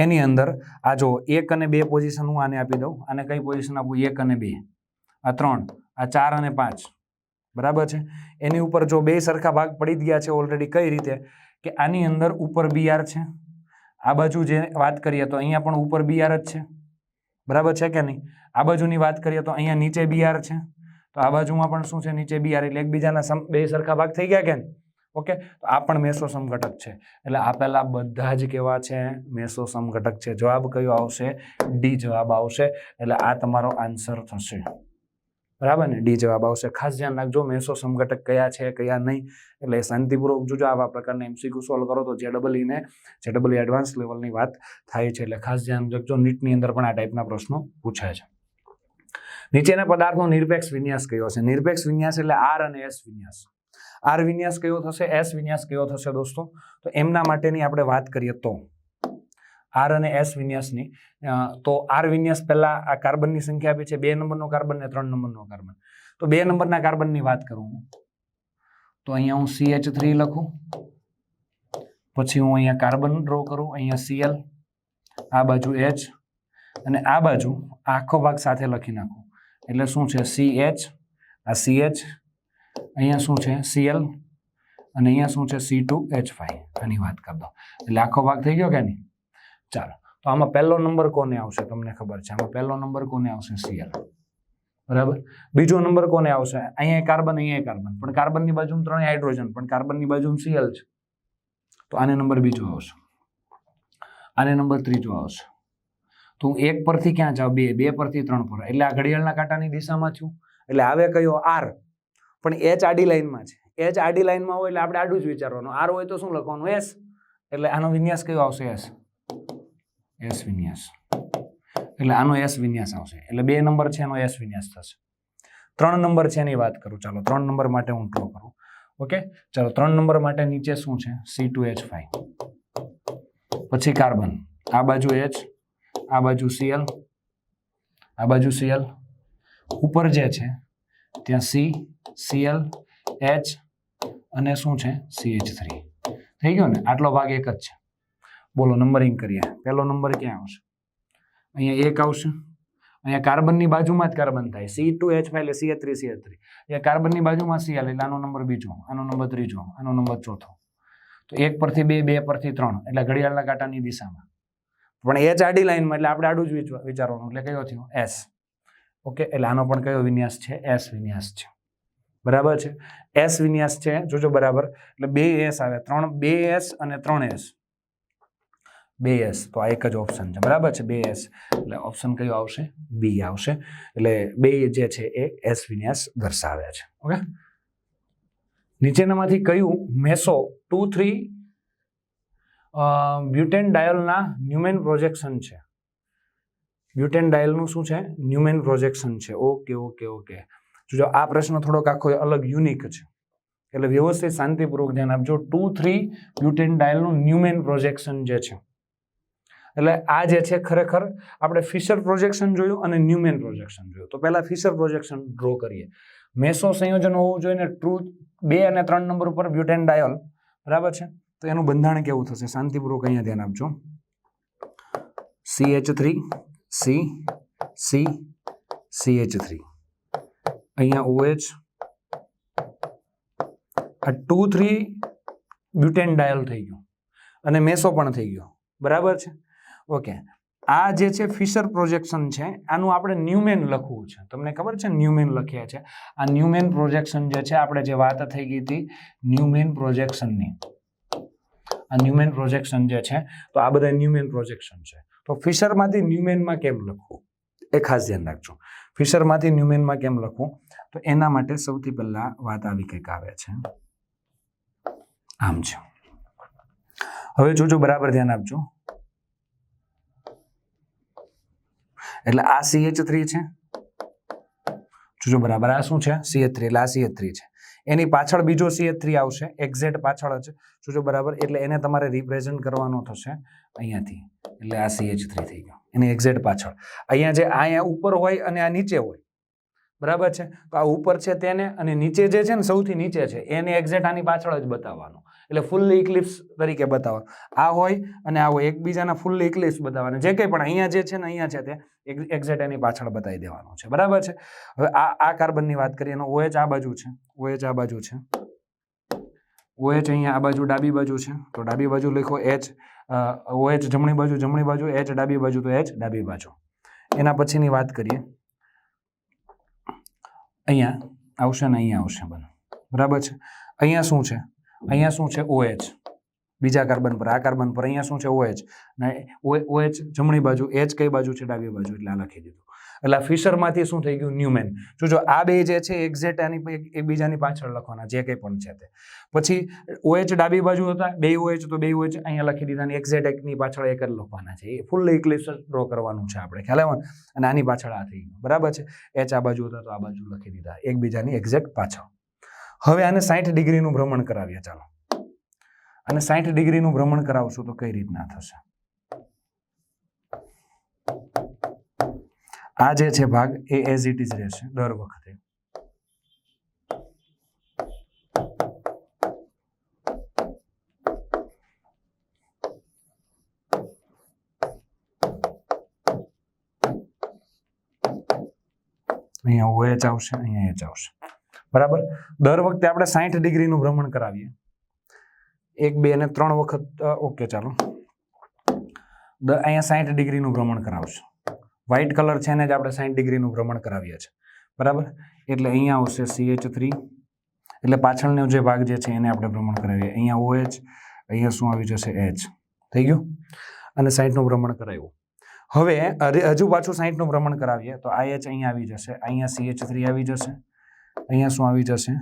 એની અંદર આ જો 1 અને 2 પોઝિશન હું આને આપી દઉં. આને કઈ પોઝિશન આપું? 1 અને 2, આ 3, આ 4 અને 5, બરાબર છે. એની ઉપર જો બે સરખા ભાગ પડી ગયા છે ઓલરેડી. કઈ રીતે? કે આની અંદર ઉપર BR છે, આ બાજુ જે વાત કરીએ તો અહીંયા પણ ઉપર BR જ છે, બરાબર છે કે નહીં? આ બાજુની વાત કરીએ તો અહીંયા નીચે BR છે, તો આ બાજુમાં પણ શું છે? નીચે BR, એટલે એકબીજાના બે સરખા ભાગ થઈ ગયા કે નહીં? ઓકે, તો આ પણ મેસો સમઘટક છે. એટલે આપેલા બધા જ કેવા છે? મેસો સમઘટક છે. જવાબ કયો આવશે? ડી જવાબ આવશે. એટલે આ તમારો આન્સર થશે, બરાબર ને? ડી જવાબ આવશે. ખાસ ધ્યાન રાખજો મેસો સમઘટક કયા છે કયા નહીં, એટલે શાંતિપૂર્વક જોજો. આવા પ્રકારના MCQ સોલ્વ કરો તો JEE ને JEE એડવાન્સ લેવલની વાત થાય છે, એટલે ખાસ ધ્યાન રાખજો. નીટની અંદર પણ આ ટાઈપના પ્રશ્નો પૂછાય છે. નીચેના પદાર્થનો નિરપેક્ષ વિન્યાસ કયો છે? નિરપેક્ષ વિન્યાસ એટલે R અને S વિન્યાસ. R વિન્યાસ કયો થશે? S વિન્યાસ કયો થશે દોસ્તો? તો એમના માટેની આપણે વાત કરીએ તો R અને S વિન્યાસની, તો R વિન્યાસ પહેલા આ કાર્બનની સંખ્યા આપી છે, 2 નંબરનો કાર્બન ને 3 નંબરનો કાર્બન. તો 2 નંબરના કાર્બનની વાત કરું તો અહીંયા હું CH3 લખું, પછી હું અહીંયા કાર્બન ડ્રો કરું, અહીંયા Cl, આ બાજુ H, અને આ બાજુ આખો ભાગ સાથે લખી નાખું. એટલે શું છે? CH, આ CH, અહીંયા શું છે? Cl, અને અહીંયા શું છે? C2H5. આની વાત કરી દો એટલે આખો ભાગ થઈ ગયો કે નહીં? ચાલો, તો આમાં પહેલો નંબર કોને આવશે? તમને ખબર છે આમાં પહેલો નંબર કોને આવશે? Cl, બરાબર. બીજો નંબર કોને આવશે? અહીંયા કાર્બન, અહીંયા કાર્બન, પણ કાર્બનની બાજુમાં 3 હાઇડ્રોજન, પણ કાર્બનની બાજુમાં Cl છે, તો આને નંબર બીજો આવશે, આને નંબર ત્રીજો આવશે. તો હું 1 પરથી ક્યાં જાઉં? 2, 2 પરથી 3 પર, એટલે આ ઘડિયાળના કાંટાની દિશામાં છું, એટલે આવે કયો? R. પણ H આડી લાઈનમાં છે. H આડી લાઈનમાં હોય એટલે આપણે આડું જ વિચારવાનું. R હોય તો શું લખવાનું? S. એટલે આનો વિન્યાસ કયો આવશે? S વિન્યાસ. એટલે આનો S વિન્યાસ આવશે. એટલે 2 નંબર છે એનો S વિન્યાસ થશે. 3 નંબર છે એની વાત કરું. ચાલો 3 નંબર માટે હું ડ્રો કરું. ઓકે, ચાલો 3 નંબર માટે નીચે શું છે? C2H5, પછી કાર્બન, આ બાજુ H, આ બાજુ Cl, આ બાજુ Cl, ઉપર જે છે ત્યાં C, Cl, H અને શું છે? CH3. થઈ ગયો ને? આટલો ભાગ એક જ છે. બોલો નંબરિંગ કરીએ. પહેલો નંબર ક્યાં આવશે? અહીંયા 1 આવશે. અહીંયા કાર્બનની બાજુમાં જ કાર્બન થાય, C2H5 એટલે CH3 CH3. અહીંયા કાર્બનની બાજુમાં Cl, એટલે આનો નંબર બીજો, આનો નંબર ત્રીજો, આનો નંબર ચોથો. તો 1 પરથી 2, 2 પરથી 3, એટલે ઘડિયાળના કાંટાની દિશામાં. પણ H આડી લાઈનમાં, એટલે આપણે આડું જ વિચારવાનું. એટલે કયો થયો? S. ઓકે, એટલે આનો પણ કયો વિન્યાસ છે? S વિન્યાસ છે, બરાબર છે. S વિન્યાસ છે, જોજો બરાબર. એટલે 2S આવે, 2S અને 3S, 2S. તો આ એક જ ઓપ્શન છે, બરાબર છે, 2S. એટલે ઓપ્શન કયો આવશે? B આવશે. એટલે 2 જે છે એ S વિન્યાસ દર્શાવે છે. ઓકે, નીચેનામાંથી કયું મેસો 2,3 બ્યુટેન ડાયોલના ન્યુમેન પ્રોજેક્શન છે? બ્યુટેન ડાયલનું શું છે? ન્યુમેન પ્રોજેક્શન છે. Okay okay okay. જો આ પ્રશ્ન થોડોક આખો અલગ યુનિક છે, એટલે વ્યવસ્થિત શાંતિપૂર્વક ધ્યાન આપજો. 2,3 બ્યુટેન ડાયલનું ન્યુમેન પ્રોજેક્શન જે છે, એટલે આ જે છે ખરેખર આપણે ફિશર પ્રોજેક્શન જોયું અને ન્યુમેન પ્રોજેક્શન જોયું. તો પહેલા ફિશર પ્રોજેક્શન ડ્રો કરીએ. મેસો સંયોજન હોવું જોઈએ ને 2 અને 3 નંબર ઉપર બ્યુટેન ડાયોલ, બરાબર છે. તો એનું બંધારણ કેવું થશે? શાંતિપૂર્વક અહીંયા ધ્યાન આપજો. CH3, C, C, CH3, અહીંયા OH, આ 2,3 બ્યુટેન ડાયલ થઈ ગયું અને મેસો પણ થઈ ગયો, બરાબર છે. ઓકે, આ જે છે ફિશર પ્રોજેક્શન છે આનું આપણે ન્યુમેન લખવું છે. તમને ખબર છે ન્યુમેન લખ્યા છે. આ ન્યુમેન પ્રોજેક્શન જે છે આપણે જે વાત થઈ ગઈ હતી ન્યુમેન પ્રોજેક્શનની, આ ન્યુમેન પ્રોજેક્શન જે છે તો આ બધા ન્યુમેન પ્રોજેક્શન છે. તો ફિશરમાંથી ન્યુમેનમાં કેમ લખવું એ ખાસ ધ્યાન રાખજો. ફિશરમાંથી ન્યુમેનમાં કેમ લખવું તો એના માટે સૌથી પહેલા વાત આવી કંઈક આવે છે આમ છે. હવે જોજો બરાબર ધ્યાન આપજો. એટલે આ CH3 છે, જોજો બરાબર આ શું છે CH3, એટલે આ CH3 છે. એની પાછળ બીજો CH3 આવશે એક્ઝેક્ટ પાછળ જ, જોજો બરાબર. એટલે એને તમારે રિપ્રેઝન્ટ કરવાનો થશે અહીંયાથી, એટલે આ CH3 થઈ ગયો એની એક્ઝેક્ટ પાછળ. અહીંયા જે અહીંયા ઉપર હોય અને આ નીચે હોય, બરાબર છે. તો આ ઉપર છે તેને અને નીચે જે છે ને સૌથી નીચે છે એને એક્ઝેક્ટ આની પાછળ જ બતાવવાનું, એટલે ફૂલ્લી ઇક્લિપ્સ તરીકે બતાવવાનું. આ હોય અને આ હોય એકબીજાના ફૂલ્લી ઇક્લિપ્સ બતાવવાના. જે કંઈ પણ અહીંયા જે છે ને અહીંયા છે તે એક્ઝેક્ટ એની પાછળ બતાવી દેવાનું છે, બરાબર છે. હવે આ કાર્બનની વાત કરીએ એનો OH આ બાજુ છે, OH આ બાજુ છે, OH અહીંયા આ બાજુ ડાબી બાજુ છે તો ડાબી બાજુ લખો H, OH જમણી બાજુ, H ડાબી બાજુ તો H ડાબી બાજુ. એના પછીની વાત કરીએ અહીંયા આવશે ને અહીંયા આવશે બધું, બરાબર છે. અહીંયા શું છે, અહીંયા શું છે OH બીજા કાર્બન પર, આ કાર્બન પર અહીંયા શું છે OH ને OH જમણી બાજુ, H કઈ બાજુ છે ડાબી બાજુ, એટલે આ લખી દીધું. એટલે ફિશરમાંથી શું થઈ ગયું ન્યુમેન. જોજો આ બે જે છે એક્ઝેક્ટ આની એકબીજાની પાછળ લખવાના જે કંઈ પણ છે તે. પછી OH ડાબી બાજુ હતા બે OH તો બે OH અહીંયા લખી દીધા અને એક્ઝેક્ટ એકની પાછળ એક જ લખવાના છે. એ ફૂલ ઇક્લિપ્સ ડ્રો કરવાનું છે આપણે, ખ્યાલ આવે. અને આની પાછળ આ થઈ ગયું, બરાબર છે. H આ બાજુ હતા તો આ બાજુ લખી દીધા એકબીજાની એક્ઝેક્ટ પાછળ. હવે આને 60 ડિગ્રીનું ભ્રમણ કરાવીએ. ચાલો અને 60 ડિગ્રીનું ભ્રમણ કરાવશું તો કઈ રીતના થશે. આ જે છે ભાગ એ એઝ ઇટ ઇઝ રહેશે દર વખતે. અહીંયા OH આવશે, અહીંયા H આવશે, બરાબર. દર વખતે આપણે 60 ડિગ્રીનું ભ્રમણ કરાવીએ, 1 2 અને 3 વખત. ઓકે ચાલો અહીંયા 60 ડિગ્રીનું ભ્રમણ કરાવશું. વ્હાઇટ કલર છે ને જ આપણે 60 ડિગ્રીનું ભ્રમણ કરાવીએ છીએ, બરાબર. એટલે અહીંયા આવશે CH3, એટલે પાછળનો જે ભાગ જે છે એને આપણે ભ્રમણ કરાવીએ. અહીંયા OH, અહીંયા શું આવી જશે H, થઈ ગયું. અને 60નું ભ્રમણ કરાવ્યું. હવે હજુ પાછું 60નું ભ્રમણ કરાવીએ તો આ H અહીંયા આવી જશે, અહીંયા CH3 આવી જશે, અહીંયા શું આવી જશે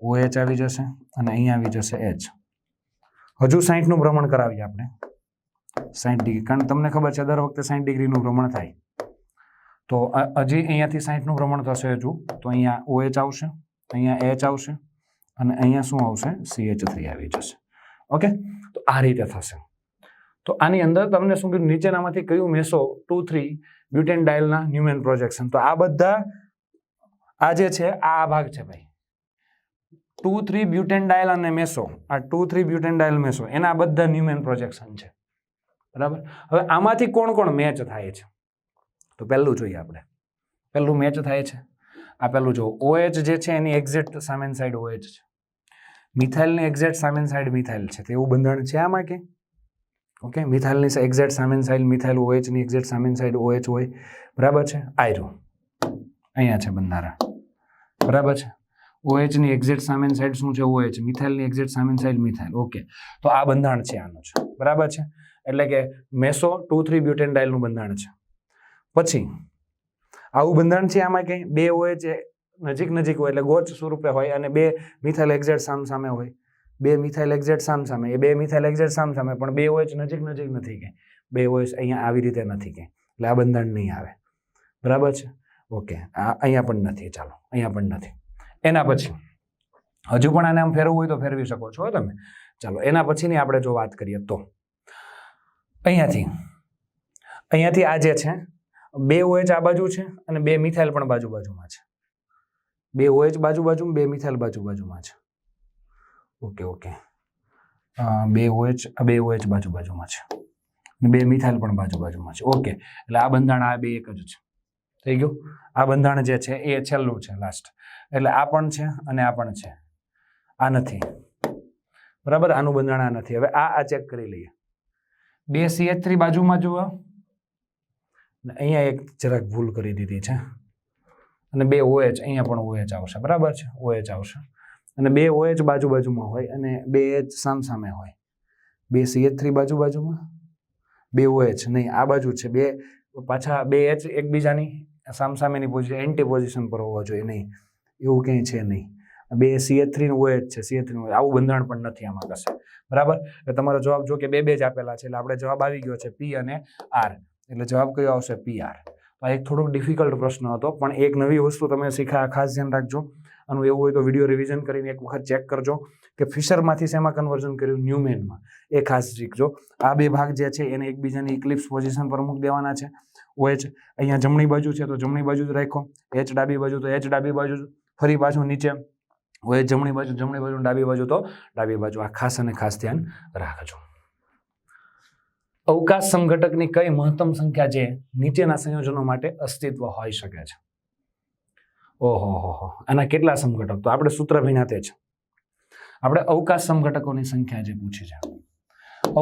OH આવી જશે અને અહીંયા આવી જશે H. હજુ 60નું ભ્રમણ કરાવીએ આપણે 60 ડિગ્રી, કારણ તમને ખબર છે દર વખતે 60 ડિગ્રીનું ભ્રમણ થાય. તો હજી અહીંયાથી 60નું ભ્રમણ થશે હજુ, તો અહીંયા OH આવશે, અહીંયા H આવશે અને અહીંયા શું આવશે CH3 આવી જશે. ઓકે, તો આ રીતે થશે. તો આની અંદર તમને શું કીધું નીચેનામાંથી કયું મેસો 2,3 બ્યુટેન ડાયલના ન્યુમેન પ્રોજેક્શન. તો આ બધા આ જે છે આ ભાગ છે ભાઈ 2,3 બ્યુટેન ડાયલ અને મેસો, આ 2,3 બ્યુટેન ડાયલ મેસો એના બધા ન્યુમેન પ્રોજેક્શન છે, બરાબર. હવે આમાંથી કોણ કોણ મેચ થાય છે તો પહેલું જોઈએ આપણે. પહેલું મેચ થાય છે આ પહેલું જો OH જે છે એની એક્ઝેક્ટ સામેની સાઈડ OH છે, મિથાઇલની એક્ઝેક્ટ સામેની સાઈડ મિથાઇલ છે, તો એવું બંધારણ છે આમાં કે ઓકે. મિથાઇલની એક્ઝેક્ટ સામેની સાઈડ મિથાઇલ, OH ની એક્ઝેક્ટ સામેની સાઈડ OH હોય, બરાબર છે. આયરું અહીંયા છે બંધારણ, બરાબર છે. OH ની એક્ઝેક્ટ સામેની સાઈડ શું છે OH, મિથાઇલની એક્ઝેક્ટ સામેની સાઈડ મિથાઇલ. ઓકે, તો આ બંધારણ છે આનું છે, બરાબર છે. એટલે કે મેસો 2,3 બ્યુટેન ડાયલનું બંધારણ છે. પછી આવું બંધારણ છે આમાં કંઈ બે OH નજીક નજીક હોય એટલે ગોચ સ્વરૂપે હોય અને બે મિથાઇલ એક્ઝેક્ટ સામે હોય, બે મિથાઇલ એક્ઝેક્ટ સામે, એ બે મિથાઇલ એક્ઝેક્ટ સામે, પણ બે OH નજીક નથી કંઈ, બે OH અહીંયા આવી રીતે નથી કંઈ, એટલે આ બંધારણ નહીં આવે, બરાબર છે. ઓકે, આ અહીંયા પણ નથી, ચાલો અહીંયા પણ નથી. એના પછી હજુ પણ આને આમ ફેરવવું હોય તો ફેરવી શકો છો તમે. ચાલો એના પછીની આપણે જો વાત કરીએ તો અહીંયાથી આ જે છે બે OH આ બાજુ છે અને બે મિથાઇલ પણ બાજુમાં છે, બે OH બાજુ બે મિથાઇલ બાજુમાં છે. ઓકે, બે OH બાજુમાં છે અને બે મિથાઇલ પણ બાજુમાં છે. ઓકે, એટલે આ બંધારણ આ બે એક જ છે, થઈ ગયું. આ બંધારણ જે છે એ છેલ્લું છે લાસ્ટ, એટલે આ પણ છે અને આ પણ છે, આ નથી, બરાબર. આનું બંધારણ આ નથી. હવે આ ચેક કરી લઈએ. બે CH3 બાજુમાં જુઓ, અને અહીંયા એક જરાક ભૂલ કરી દીધી છે અને 2 OH અહીંયા પણ OH આવશે બરાબર છે OH આવશે અને 2 OH બાજુમાં હોય અને 2 H સામસામે હોય 2 CH3 બાજુમાં 2 OH નહીં આ બાજુ છે 2 પાછા 2 H એકબીજાની સામસામેની પોઝિશન એન્ટી પોઝિશન પર હોવા જોઈએ નહીં એવું કંઈ છે નહીં 2 CH3 નું OH છે CH3 નું આવું બંધારણ પણ નથી આમાં કશે બરાબર એટલે તમારો જવાબ જો કે 2 જ આપેલા છે એટલે આપણે જવાબ આવી ગયો છે P અને R એટલે જવાબ કયો આવશે PR તો આ એક થોડોક ડિફિકલ્ટ પ્રશ્ન હતો પણ એક નવી વસ્તુ તમે શીખ્યા ખાસ ધ્યાન રાખજો અને એવું હોય તો વિડીયો રિવિઝન કરીને એક વખત ચેક કરજો કે ફિશરમાંથી શેમાં કન્વર્ઝન કર્યું ન્યુમેનમાં એ ખાસ શીખજો આ 2 ભાગ જે છે એને એકબીજાની ઇક્લિપ્સ પોઝિશન પર મૂકી દેવાના છે OH અહીંયા જમણી બાજુ છે તો જમણી બાજુ જ રાખો H ડાબી બાજુ તો H ડાબી બાજુ ફરી પાછું નીચે OH જમણી બાજુ ડાબી બાજુ તો ડાબી બાજુ આ ખાસ અને ખાસ ધ્યાન રાખજો અવકાશ સમઘટકની કઈ મહત્તમ સંખ્યા જે નીચેના સંયોજનો માટે અસ્તિત્વ હોઈ શકે છે ઓહો આના કેટલા સમઘટક તો આપણે સૂત્ર ભણ્યા તે છે આપણે અવકાશ સમઘટકોની સંખ્યા જે પૂછી છે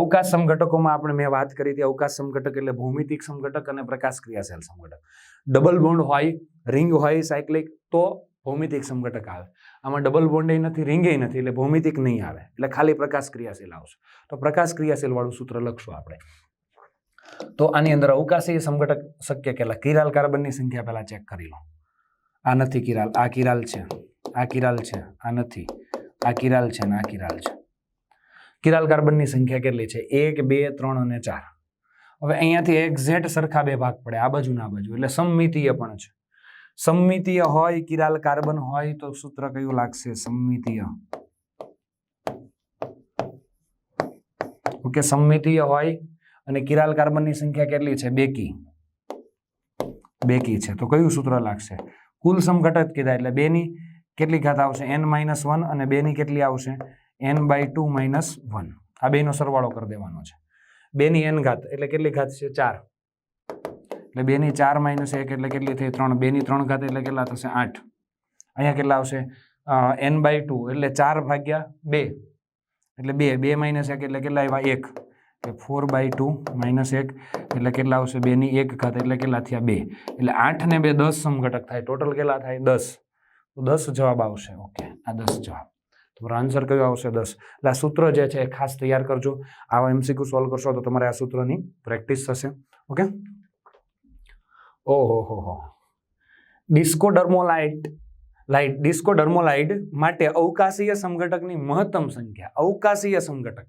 અવકાશ સમઘટકોમાં આપણે મેં વાત કરી હતી અવકાશ સમઘટક એટલે ભૌમિતિક સમઘટક અને પ્રકાશ ક્રિયાશીલ સમઘટક ડબલ બોન્ડ હોય રિંગ હોય સાયક્લિક તો ભૌમિતિક સમઘટક આવે આમાં ડબલ બોન્ડ નથી રિંગે નથી એટલે ભૌમિતિક નહીં આવે એટલે ખાલી પ્રકાશ ક્રિયાશીલ આવશે તો પ્રકાશ ક્રિયાશીલ વાળું સૂત્ર લખશું આપણે તો આની અંદર અવકાશીય સમઘટક શક્ય કેટલા કિરાલ કાર્બનની સંખ્યા પહેલા ચેક કરી લો આ નથી કિરાલ આ કિરાલ છે આ કિરાલ છે આ નથી આ કિરાલ છે અને આ કિરાલ છે કિરાલ કાર્બનની સંખ્યા કેટલી છે 1 2 3 અને 4 હવે અહીંયાથી એક્ઝેક્ટ સરખા 2 ભાગ પડે આ બાજુ ના આ બાજુ એટલે સમમિતીય પણ છે સમમિતીય હોય કિરાલ કાર્બન હોય તો સૂત્ર કયું લાગશે સમમિતીય ઓકે સમમિતીય હોય અને કિરાલ કાર્બનની સંખ્યા કેટલી છે બેકી છે તો કયું સૂત્ર લાગશે કુલ સમઘટક કીધા એટલે 2 ની કેટલી ઘાત આવશે n-1 અને 2 ની કેટલી આવશે n/2 - 1 આ બેનો સરવાળો કરી દેવાનો છે 2 ની n ઘાત એટલે કેટલી ઘાત છે 4 એટલે 2 ની 4 - 1 એટલે કેટલી થઈ 3 2 ની 3 ઘાત એટલે કેટલા થશે 8 અહીંયા કેટલા આવશે n/2 એટલે 4/2 એટલે 2 - 1 એટલે કેટલા આવ્યા 1 એટલે 4/2 - 1 એટલે કેટલા આવશે 2 ની 1 ઘાત એટલે કેટલા થયા 2 એટલે 8 ને 2 10 સમઘટક થાય ટોટલ કેટલા થાય 10 તો 10 જવાબ આવશે ઓકે આ 10 જવાબ તમારો આન્સર કયો આવશે 10 એટલે આ સૂત્ર જે છે એ ખાસ તૈયાર કરજો આવા MCQ સોલ્વ કરશો તો તમારે આ સૂત્રની પ્રેક્ટિસ થશે ઓકે ઓહો ડિસ્કોડર્મોલાઇડ માટે અવકાશીય સમઘટકની મહત્તમ સંખ્યા અવકાશીય સમઘટક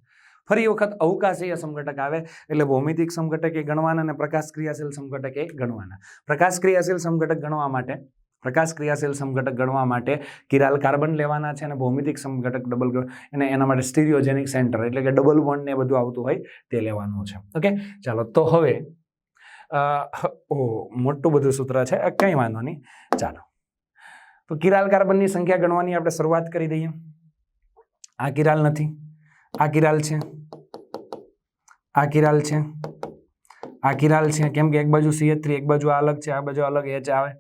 ફરી વખત અવકાશીય સમઘટક આવે એટલે ભૌમિતિક સમઘટક એ ગણવાના અને પ્રકાશ ક્રિયાશીલ સમઘટક એ ગણવાના પ્રકાશ ક્રિયાશીલ સમઘટક ગણવા માટે કિરાલ કાર્બન લેવાના છે અને ભૌમિતિક સમઘટક ડબલ અને એના માટે સ્ટીરિયોજેનિક સેન્ટર એટલે કે ડબલ બોન્ડ ને બધું આવતું હોય તે લેવાનું છે ઓકે ચાલો તો હવે મોટું બધું સૂત્ર છે કંઈ વાંધો નહીં ચાલો તો કિરાલ કાર્બનની સંખ્યા ગણવાની આપણે શરૂઆત કરી દઈએ આ કિરાલ નથી આ કિરાલ છે આ કિરાલ છે આ કિરાલ છે કેમ કે એક બાજુ CH3 એક બાજુ અલગ છે આ બાજુ અલગ H આવે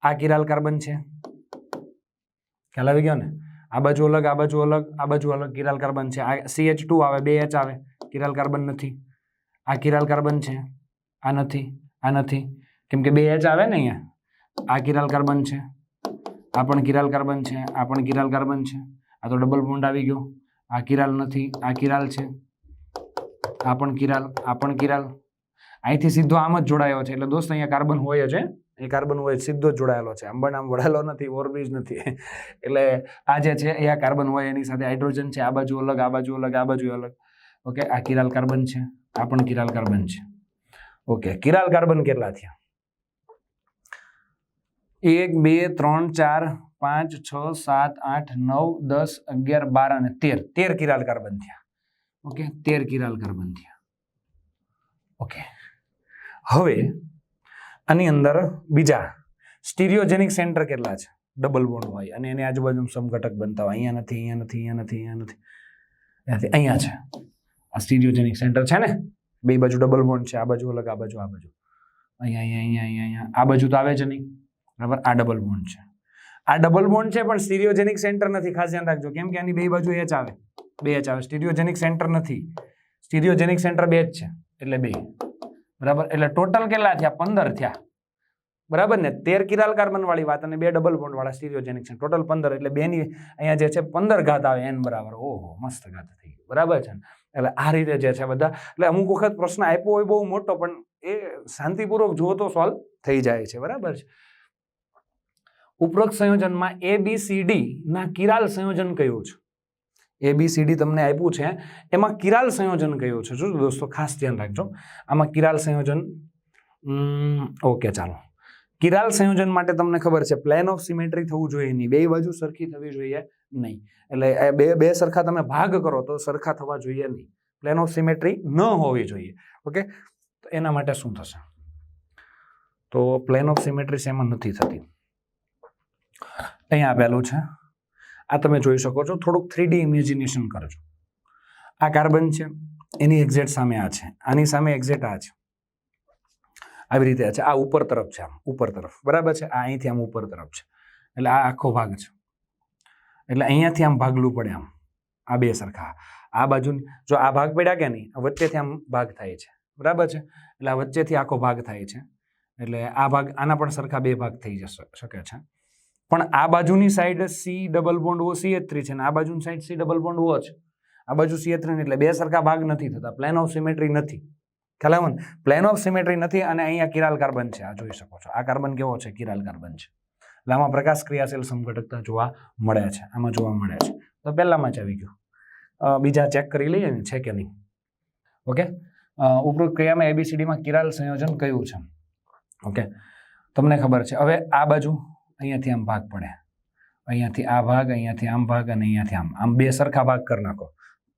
આ કિરાલ કાર્બન છે ખ્યાલ આવી ગયો ને આ બાજુ અલગ આ બાજુ અલગ આ બાજુ અલગ કિરાલ કાર્બન છે આ CH2 આવે 2H આવે કિરાલ કાર્બન નથી આ કિરાલ કાર્બન છે આ નથી કેમ કે 2H આવે ને અહીંયા આ કિરાલ કાર્બન છે આ પણ કિરાલ કાર્બન છે આ પણ કિરાલ કાર્બન છે આ તો ડબલ બોન્ડ આવી ગયો આ કિરાલ નથી આ કિરાલ છે આ પણ કિરાલ અહીંથી સીધો આમ જ જોડાયો છે એટલે દોસ્ત અહીંયા કાર્બન હોય છે એ કાર્બન હોય સીધો જ જોડાયેલો છે આમ વળેલો નથી ઓવરબ્રિજ નથી એટલે આ જે છે એ આ કાર્બન હોય એની સાથે હાઇડ્રોજન છે આ બાજુ અલગ આ બાજુ અલગ આ બાજુ અલગ ઓકે આ કિરાલ કાર્બન છે આ પણ કિરાલ કાર્બન છે ઓકે કિરાલ કાર્બન કેટલા થયા 1 2 3 4 5 6 7 8 9 10 11 12 અને 13 કિરાલ કાર્બન થયા ઓકે 13 કિરાલ કાર્બન થયા ઓકે હવે આની અંદર બીજા સ્ટીરિયોજેનિક સેન્ટર કેટલા છે ડબલ બોન્ડ હોય અને એની આજુબાજુ સમઘટક બનતા હોય અહીંયા નથી અહીંયા છે આ સ્ટીરિયોજેનિક સેન્ટર છે ને બે બાજુ ડબલ બોન્ડ છે આ બાજુ અલગ આ બાજુ અહીંયા આ બાજુ તો આવે છે નહીં બરાબર આ ડબલ બોન્ડ છે આ ડબલ બોન્ડ છે પણ સ્ટીરિયોજેનિક સેન્ટર નથી ખાસ ધ્યાન રાખજો કેમ કે આની બે બાજુ H આવે સ્ટીરિયોજેનિક સેન્ટર નથી સ્ટીરિયોજેનિક સેન્ટર 2 જ છે એટલે 2 બરાબર, એટલે ટોટલ કેટલા થયા? 15 થયા, બરાબર ને? 13 કિરાલ કાર્બન વાળી વાત અને 2 ડબલ બોન્ડ વાળા સ્ટીરિયોજેનિક છે, ટોટલ 15. એટલે બેની અહીંયા જે છે 15 ઘાત આવે n બરાબર. ઓહો, મસ્ત ઘાત થઈ ગઈ, બરાબર છે. એટલે આ રીતે જે છે બધા, એટલે અમુક વખત પ્રશ્ન આપ્યો હોય બહુ મોટો, પણ એ શાંતિપૂર્વક જુઓ તો સોલ્વ થઈ જાય છે, બરાબર છે. ઉપરોક્ત સંયોજનમાં ABCD ના કિરાલ સંયોજન કયું છે? ABCD તમને આપ્યું છે, એમાં કિરાલ સંયોજન કયું છે? જો દોસ્તો ખાસ ધ્યાન રાખજો, આમાં કિરાલ સંયોજન ઓકે ચાલો. કિરાલ સંયોજન માટે તમને ખબર છે પ્લેન ઓફ સિમેટ્રી થવું જોઈએ નહીં, બે બાજુ સરખી થવી જોઈએ નહીં. એટલે બે સરખા તમે ભાગ કરો તો સરખા થવા જોઈએ નહીં, પ્લેન ઓફ સિમેટ્રી ન હોવી જોઈએ. ઓકે, તો એના માટે શું થશે? તો પ્લેન ઓફ સિમેટ્રી એમાં નથી થતી. અહીંયા આપેલું છે, આ તમે જોઈ શકો છો. થોડુંક 3D ઇમેજિનેશન કરજો. આ કાર્બન છે, એની એક્ઝેક્ટ સામે આ છે, આની સામે એક્ઝેક્ટ આ છે, આવી રીતે છે. આ ઉપર તરફ છે, આમ ઉપર તરફ, બરાબર છે. આ અહીંથી આમ ઉપર તરફ છે, એટલે આ આખો ભાગ છે. એટલે અહીંયાથી આમ ભાગલું પડે, આમ આ બે સરખા. આ બાજુ જો આ ભાગ પડ્યા કે નહીં, વચ્ચેથી આમ ભાગ થાય છે, બરાબર છે. એટલે આ વચ્ચેથી આખો ભાગ થાય છે, એટલે આ ભાગ આના પણ સરખા બે ભાગ થઈ શકે છે. પણ આ બાજુની side C double bond O CH3 છે, ને આ બાજુની side C double bond O છે, આ બાજુ CH3, એટલે બે સરખા ભાગ નથી થતા, પ્લેન ઓફ સિમેટ્રી નથી. ખ્યાલ આવે ને? પ્લેન ઓફ સિમેટ્રી નથી. અને અહીંયા કિરાલ કાર્બન છે, આ જોઈ શકો છો. આ કાર્બન કેવો છે? કિરાલ કાર્બન છે. એટલે આમાં પ્રકાશ ક્રિયાશીલ સમઘટકતા જોવા મળે છે, આમાં જોવા મળે છે. તો પહેલામાં જ આવી ગયું, બીજા ચેક કરી લઈએ ને છે કે નહીં. ઓકે, ઉપરોક્ત ક્રિયામાં ABCD માં કિરાલ સંયોજન કયું છે? ઓકે, તમને ખબર છે. હવે આ બાજુ અહીંયાથી આમ ભાગ પડે, અહીંયાથી આ ભાગ, અહીંયાથી આમ ભાગ, અને અહીંયાથી આમ બે સરખા ભાગ કરી નાખો,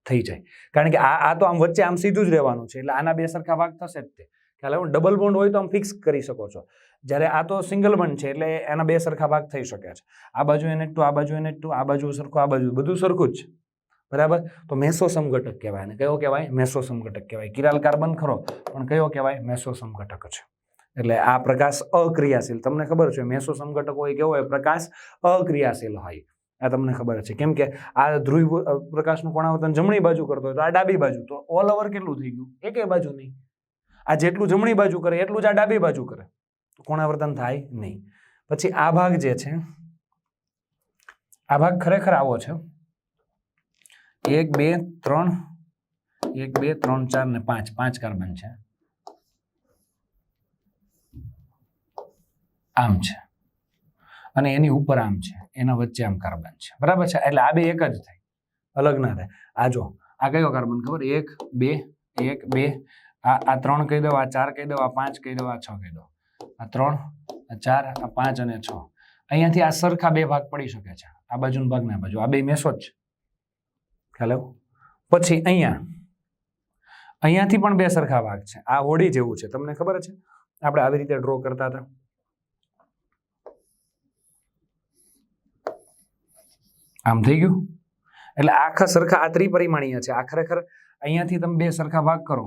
થઈ જાય. કારણ કે આ તો આમ વચ્ચે આમ સીધું જ રહેવાનું છે, એટલે આના બે સરખા ભાગ થશે જ તે. ખ્યાલ આવે? ડબલ બોન્ડ હોય તો આમ ફિક્સ કરી શકો છો, જ્યારે આ તો સિંગલ બોન્ડ છે, એટલે એના બે સરખા ભાગ થઈ શકે છે. આ બાજુ NH2, આ બાજુ NH2, આ બાજુ સરખું, આ બાજુ બધું સરખું જ છે, બરાબર. તો મેસો સમઘટક કહેવાય. ને કયો કહેવાય? મેસો સમઘટક કહેવાય. કિરાલ કાર્બન ખરો, પણ કયો કહેવાય? મેસો સમઘટક છે. એટલે આ પ્રકાશ અક્રિયાશીલ, તમને ખબર છે મેસો સમઘટક હોય કેવો હોય? પ્રકાશ અક્રિયાશીલ હોય. આ તમને ખબર છે, કેમ કે આ ધ્રુવ પ્રકાશનું કોણાવર્તન જમણી બાજુ કરતો હોય તો આ ડાબી બાજુ, તો ઓલ ઓવર કેટલું થઈ ગયું? એકે બાજુ નહીં. આ જેટલું જમણી બાજુ કરે એટલું જ આ ડાબી બાજુ કરે, તો કોણાવર્તન થાય નહીં. પછી આ ભાગ જે છે, આ ભાગ ખરેખર આવો છે, 1 2 3 1 2 3 4 ને 5 5 કાર્બન છે, આમ છે, અને એની ઉપર આમ છે, એના વચ્ચે આમ કાર્બન છે, બરાબર છે. એટલે આ બે એક જ થાય, અલગ ના થાય. આ જો આ કયો કાર્બન ખબર? 1 2 1 2, આ 3 કહી દો, આ 4 કહી દો, આ 5 કહી દો, આ 6 કહી દો, આ 3 આ 4 આ 5 અને 6. અહીંયાથી આ સરખા બે ભાગ પડી શકે છે, આ બાજુ ભાગ ના બાજુ, આ બે મેસો જ છે. ખ્યાલ આવ્યો? પછી અહીંયાથી પણ બે સરખા ભાગ છે, આ હોડી જેવું છે, તમને ખબર છે? આપણે આવી રીતે ડ્રો કરતા હતા. આમ થઈ ગયું. એટલે આખા સરખા આ ત્રિપરિમાણીય છે. આ ખરેખર અહીંયાથી તમે બે સરખા ભાગ કરો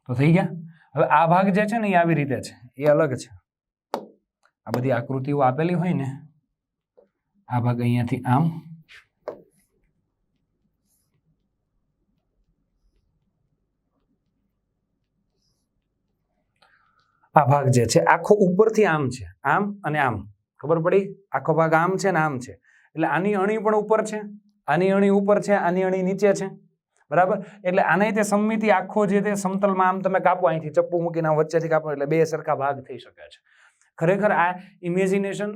તો થઈ ગયા. હવે આ ભાગ જે છે ને એ આવી રીતે છે, એ અલગ છે. આ બધી આકૃતિઓ આપેલી હોય ને, આ ભાગ અહીંયાથી આમ, આ ભાગ જે છે આખો ઉપરથી આમ છે, આમ અને આમ. ખબર પડી? આખો ભાગ આમ છે ને આમ છે, એટલે આની અણી પણ ઉપર છે, આની અણી ઉપર છે, આની અણી નીચે છે, બરાબર. એટલે આને તે સમમિતિ આખો જે તે સમતલમાં આમ તમે કાપો, અહીંથી ચપ્પુ મૂકીને વચ્ચેથી કાપો, એટલે બે સરખા ભાગ થઈ શકે છે. ખરેખર આ ઇમેજિનેશન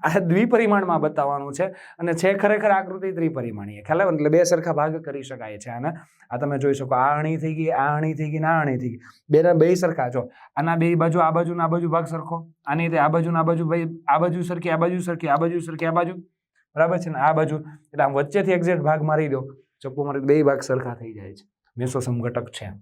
આ દ્વિપરિમાણમાં બતાવવાનું છે, અને છે ખરેખર આકૃતિ ત્રિપરિમાણીય. ખ્યાલ આવે? એટલે બે સરખા ભાગ કરી શકાય છે આના. આ તમે જોઈ શકો, આ અણી થઈ ગઈ, આ અણી થઈ ગઈ, આ અણી થઈ ગઈ, બેના બે સરખા. જો આના બે બાજુ, આ બાજુ આ બાજુ ભાગ સરખો, આની તે આ બાજુ આ બાજુ, ભાઈ આ બાજુ સરખી, આ બાજુ સરખી, આ બાજુ સરખી, આ બાજુ, બરાબર છે ને? આ બાજુ, એટલે આમ વચ્ચેથી એક્ઝેક્ટ ભાગ મારી દો, ચપ્પુ મારી દો, બે ભાગ સરખા થઈ જાય છે. મેસો સમઘટક છે.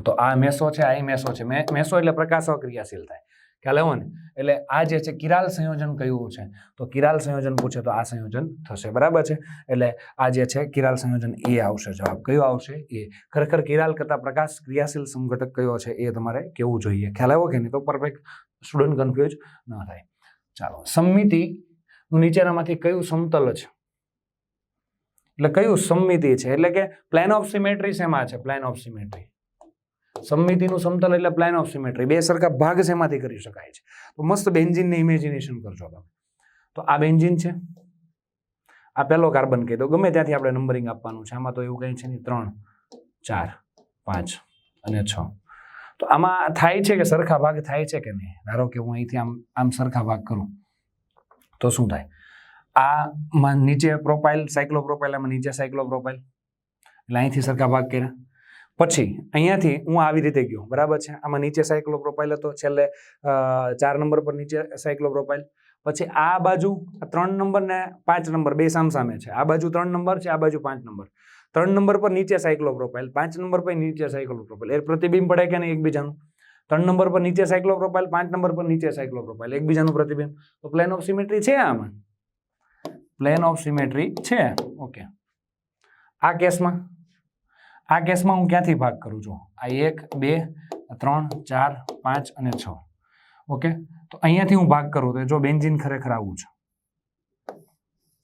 તો આ મેસો છે, આ મેસો છે. મેસો એટલે પ્રકાશ અક્રિયાશીલ થાય. ખ્યાલ આવ્યો ને? એટલે આ જે છે કિરાલ સંયોજન કયું છે? તો કિરાલ સંયોજન પૂછે તો આ સંયોજન થશે, બરાબર છે. એટલે આ જે છે કિરાલ સંયોજન એ આવશે. જવાબ કયો આવશે? એ. ખરેખર કિરાલ કરતા પ્રકાશ ક્રિયાશીલ સમઘટક કયો છે એ તમારે કેવું જોઈએ. ખ્યાલ આવ્યો કે નહીં? તો પરફેક્ટ સ્ટુડન્ટ કન્ફ્યુઝ ન થાય. ચાલો, સમમિતિ નીચેનામાંથી કયું સમતલ છે? એટલે કયું સમમિતિ છે? એટલે કે પ્લેન ઓફ સિમેટ્રી શેમાં છે? પ્લેન ઓફ સિમેટ્રી સમમિતિનું સમતલ એટલે પ્લેન ઓફ સિમેટ્રી. બે સરખા ભાગ શેમાંથી કરી શકાય છે? તો મસ્ત બેન્ઝીનને ઇમેજિનેશન કરજો તમે. તો આ બેન્ઝીન છે, આ પહેલો કાર્બન કહી દો, ગમે ત્યાંથી આપણે નંબરિંગ આપવાનું છે. આમાં તો એવું કંઈ છે નહીં, 3, 4, 5 અને 6. તો આમાં થાય છે કે સરખા ભાગ થાય છે કે નહીં? ધારો કે હું અહીંથી આમ સરખા ભાગ કરું તો શું થાય? આમાં નીચે પ્રોપાઇલ સાયક્લોપ્રોપાઇલ, આમાં નીચે સાયક્લોપ્રોપાઇલ, એટલે અહીંથી સરખા ભાગ કર્યા. પછી અહીંયાથી હું આવી રીતે ગયો, બરાબર છે. આમાં નીચે સાયક્લોપ્રોપાઇલ હતો, છેલ્લે 4 નંબર પર નીચે સાયક્લોપ્રોપાઇલ. પછી આ બાજુ 3 નંબર ને 5 નંબર બે સામસામે છે. આ બાજુ 3 નંબર છે, આ બાજુ 5 નંબર. 3 નંબર પર નીચે સાયક્લોપ્રોપાઇલ, 5 નંબર પર નીચે સાયક્લોપ્રોપાઇલ. એ પ્રતિબિંબ પડે કે નહીં એકબીજાનું? 3 નંબર પર નીચે સાયક્લોપ્રોપાઇલ, 5 નંબર પર નીચે સાયક્લોપ્રોપાઇલ, એકબીજાનું પ્રતિબિંબ. તો પ્લેન ઓફ સિમેટ્રી છે આમાં, પ્લેન ઓફ સિમેટ્રી છે. ઓકે, આ કેસમાં હું ક્યાંથી ભાગ કરું છું? આ 1, 2, 3, 4, 5 અને 6. ઓકે, તો અહીંયાથી હું ભાગ કરું તો જો બેન્ઝીન ખરેખર આવું છે,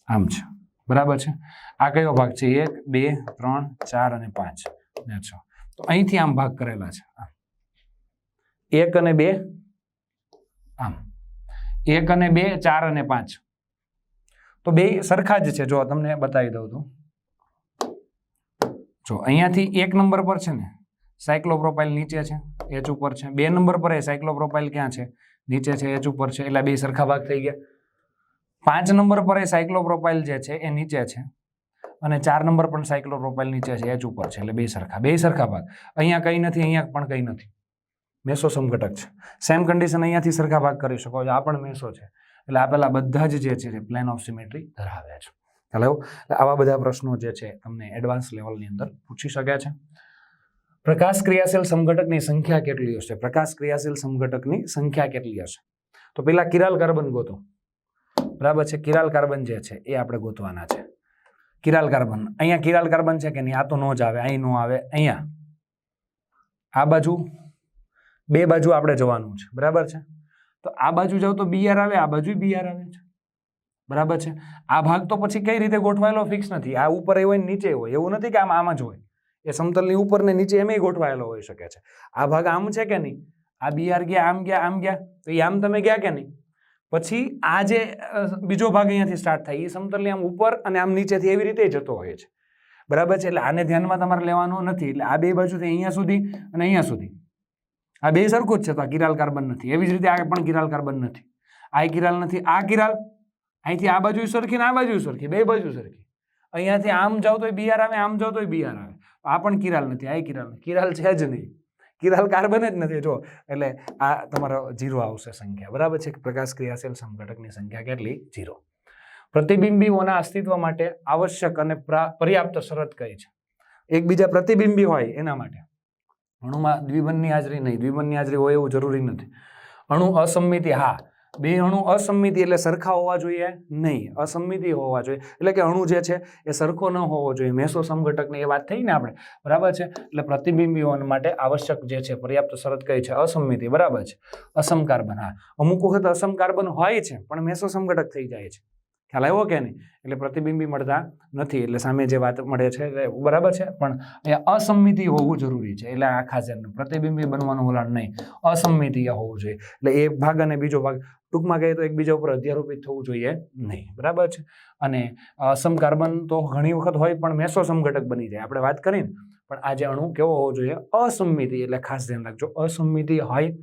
આમ છે, બરાબર છે. આ કયો ભાગ છે? 1, 2, 3, 4 અને 5 અને 6. તો અહીંથી આમ ભાગ કરેલા છે, 1 અને 2, આમ 1 અને 2, 4 અને 5. તો બે સરખા જ છે. જો તમને બતાવી દઉં તો જો અહીંયાથી 1 નંબર પર છે ને સાયક્લોપ્રોપાઇલ નીચે છે, H ઉપર છે. 2 નંબર પર એ સાયક્લોપ્રોપાઇલ ક્યાં છે? નીચે છે, H ઉપર છે. એટલે બે સરખા ભાગ થઈ ગયા. 5 નંબર પર એ સાયક્લોપ્રોપાઇલ જે છે એ નીચે છે, અને 4 નંબર પર સાયક્લોપ્રોપાઇલ નીચે છે, H ઉપર છે. એટલે બે સરખા ભાગ. અહીંયા કંઈ નથી, અહીંયા પણ કંઈ નથી. મેસો સમઘટક છે. સેમ કન્ડિશન અહીંયાથી સરખા ભાગ કરી શકો છો. આ પણ મેસો છે. એટલે આપેલા બધા જ જે છે પ્લેન ઓફ સિમેટ્રી ધરાવે છે. ખ્યાલ આવ્યો? આવા બધા પ્રશ્નો જે છે તમને એડવાન્સ લેવલની અંદર પૂછી શકે છે. પ્રકાશ ક્રિયાશીલ સમઘટકની સંખ્યા કેટલી હશે? પ્રકાશ ક્રિયાશીલ સમઘટકની સંખ્યા કેટલી હશે? તો પેલા કિરાલ કાર્બન ગોતો, બરાબર છે. કિરાલ કાર્બન જે છે એ આપણે ગોતવાના છે. કિરાલ કાર્બન, અહીંયા કિરાલ કાર્બન છે કે નહીં? આ તો નો જ આવે, અહીં નો આવે. અહીંયા આ બાજુ બે બાજુ આપણે જવાનું છે, બરાબર છે. તો આ બાજુ જાવ તો BR આવે, આ બાજુ BR આવે છે, બરાબર છે. આ ભાગ તો પછી કઈ રીતે ગોઠવાયેલો ફિક્સ નથી. આ ઉપર હોય ને નીચે હોય, એવું નથી કે આમ જ હોય. એ સમતલની ઉપર ને નીચે એમ ગોઠવાયેલો હોઈ શકે છે. આ ભાગ આમ છે કે નહીં? આ BR ગયા, આમ ગયા, આમ ગયા, તો એ આમ તમે ગયા કે નહીં? પછી આ જે બીજો ભાગ અહીંયાથી સ્ટાર્ટ થાય એ સમતલની આમ ઉપર અને આમ નીચેથી એવી રીતે જતો હોય છે, બરાબર છે. એટલે આને ધ્યાનમાં તમારે લેવાનું નથી. એટલે આ બે બાજુથી અહીંયા સુધી અને અહીંયા સુધી આ બે સરખું જ છે, તો આ કિરાલ કાર્બન નથી. એવી જ રીતે આ પણ કિરાલ કાર્બન નથી. આ કિરાલ નથી. આ કિરાલ અહીંથી આ બાજુ સરખી ને આ બાજુ સરખી, બે બાજુ સરખી. અહીંયાથી આમ જાવ તો BR આવે, આમ જાવ તો BR આવે. આ પણ કિરાલ નથી, આ કિરાલ નથી. કિરાલ છે જ નહીં, કિરાલ કાર્બન જ નથી. જો એટલે આ તમારો 0 આવશે સંખ્યા, બરાબર છે. પ્રકાશ ક્રિયાશીલ સમઘટકની સંખ્યા કેટલી? 0. પ્રતિબિંબીઓના અસ્તિત્વ માટે આવશ્યક અને પર્યાપ્ત શરત કઈ છે? એકબીજા પ્રતિબિંબી હોય એના માટે. અણુમાં દ્વિબંધની હાજરી નહીં, દ્વિબંધની હાજરી હોય એવું જરૂરી નથી. અણુ અસંમિતિ, હા, બે અણુ અસંમિતિ એટલે સરખા હોવા જોઈએ નહીં, અસંમિતિ હોવા જોઈએ. એટલે કે અણુ જે છે એ સરખો ન હોવો જોઈએ. મેસો સમઘટકની એ વાત થઈ ને આપણે, બરાબર છે. એટલે પ્રતિબિંબીઓ માટે આવશ્યક જે છે પર્યાપ્ત શરત કઈ છે? અસંમિતિ, બરાબર છે. અસમ કાર્બન, હા, અમુક વખત અસમ કાર્બન હોય છે પણ મેસો સમઘટક થઈ જાય છે. ખ્યાલ આવ્યો કે નહીં? એટલે પ્રતિબિંબી મળતા નથી. એટલે સામે જે વાત મળે છે બરાબર છે, પણ અહીંયા અસંમિતિ હોવું જરૂરી છે. એટલે આ ખાસ પ્રતિબિંબી બનવાનું વલણ નહીં, અસંમિતિ હોવું જોઈએ. એટલે એક ભાગ અને બીજો ભાગ ટૂંકમાં કહીએ તો એકબીજા ઉપર અધ્યારોપિત થવું જોઈએ નહીં, બરાબર છે. અને અસમ કાર્બન તો ઘણી વખત હોય પણ મેસો સમઘટક બની જાય, આપણે વાત કરીને. પણ આ જે અણુ કેવો હોવો જોઈએ? અસંમિતિ. એટલે ખાસ ધ્યાન રાખજો, અસંમિતિ હોય,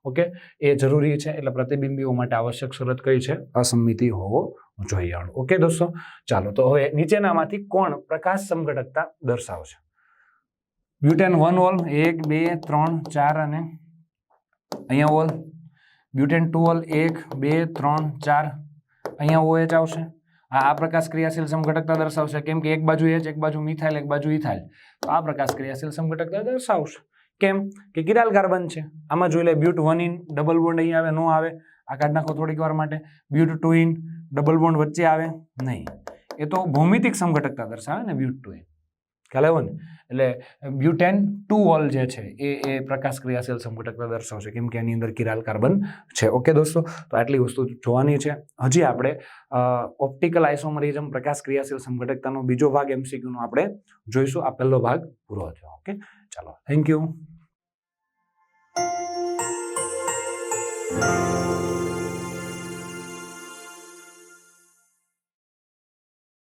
ઓકે, એ જરૂરી છે. એટલે પ્રતિબિંબીઓ માટે આવશ્યક શરત કઈ છે? અસંમિતિ હોવો જોઈએ અણુ. ઓકે દોસ્તો, ચાલો તો હવે નીચેનામાંથી કોણ પ્રકાશ સમઘટકતા દર્શાવશે? બ્યુટેન 1 ઓલ, 1, 2, 3, 4 અને અહીંયા ઓલ. બ્યુટેન 2 ઓલ, 1, 2, 3, 4, અહીંયા OH આવશે. આ પ્રકાશ ક્રિયાશીલ સમઘટકતા દર્શાવશે, કેમ કે એક બાજુ H, એક બાજુ મિથાઇલ, એક બાજુ ઇથાઇલ. તો આ પ્રકાશ ક્રિયાશીલ સમઘટકતા દર્શાવશે. કેમ કે કિરાલ કાર્બન છે. આમાં જોઈ લે, બ્યુટ 1 ઇન, ડબલ બોન્ડ અહીં આવે, નો આવે. આ કાઢ નાખો થોડીક વાર માટે. બ્યુટ 2 ઇન, ડબલ બોન્ડ વચ્ચે આવે નહીં. એ તો ભૌમિતિક સમઘટકતા દર્શાવે ને, બ્યુટ 2 ઇન. ખ્યાલ આવ્યો ને? એટલે બ્યુટેન 2 ઓલ જે છે એ પ્રકાશ ક્રિયાશીલ સમઘટકતા દર્શાવશે, કેમ કે એની અંદર કિરાલ કાર્બન છે. ઓકે દોસ્તો, તો આટલી વસ્તુ જોવાની છે. હજી આપણે ઓપ્ટિકલ આઇસોમરિઝમ પ્રકાશ ક્રિયાશીલ સમઘટકતાનો બીજો ભાગ MCQ નો આપણે જોઈશું. આ પહેલો ભાગ પૂરો થયો. ઓકે, ચાલો, થેન્ક યુ. છે.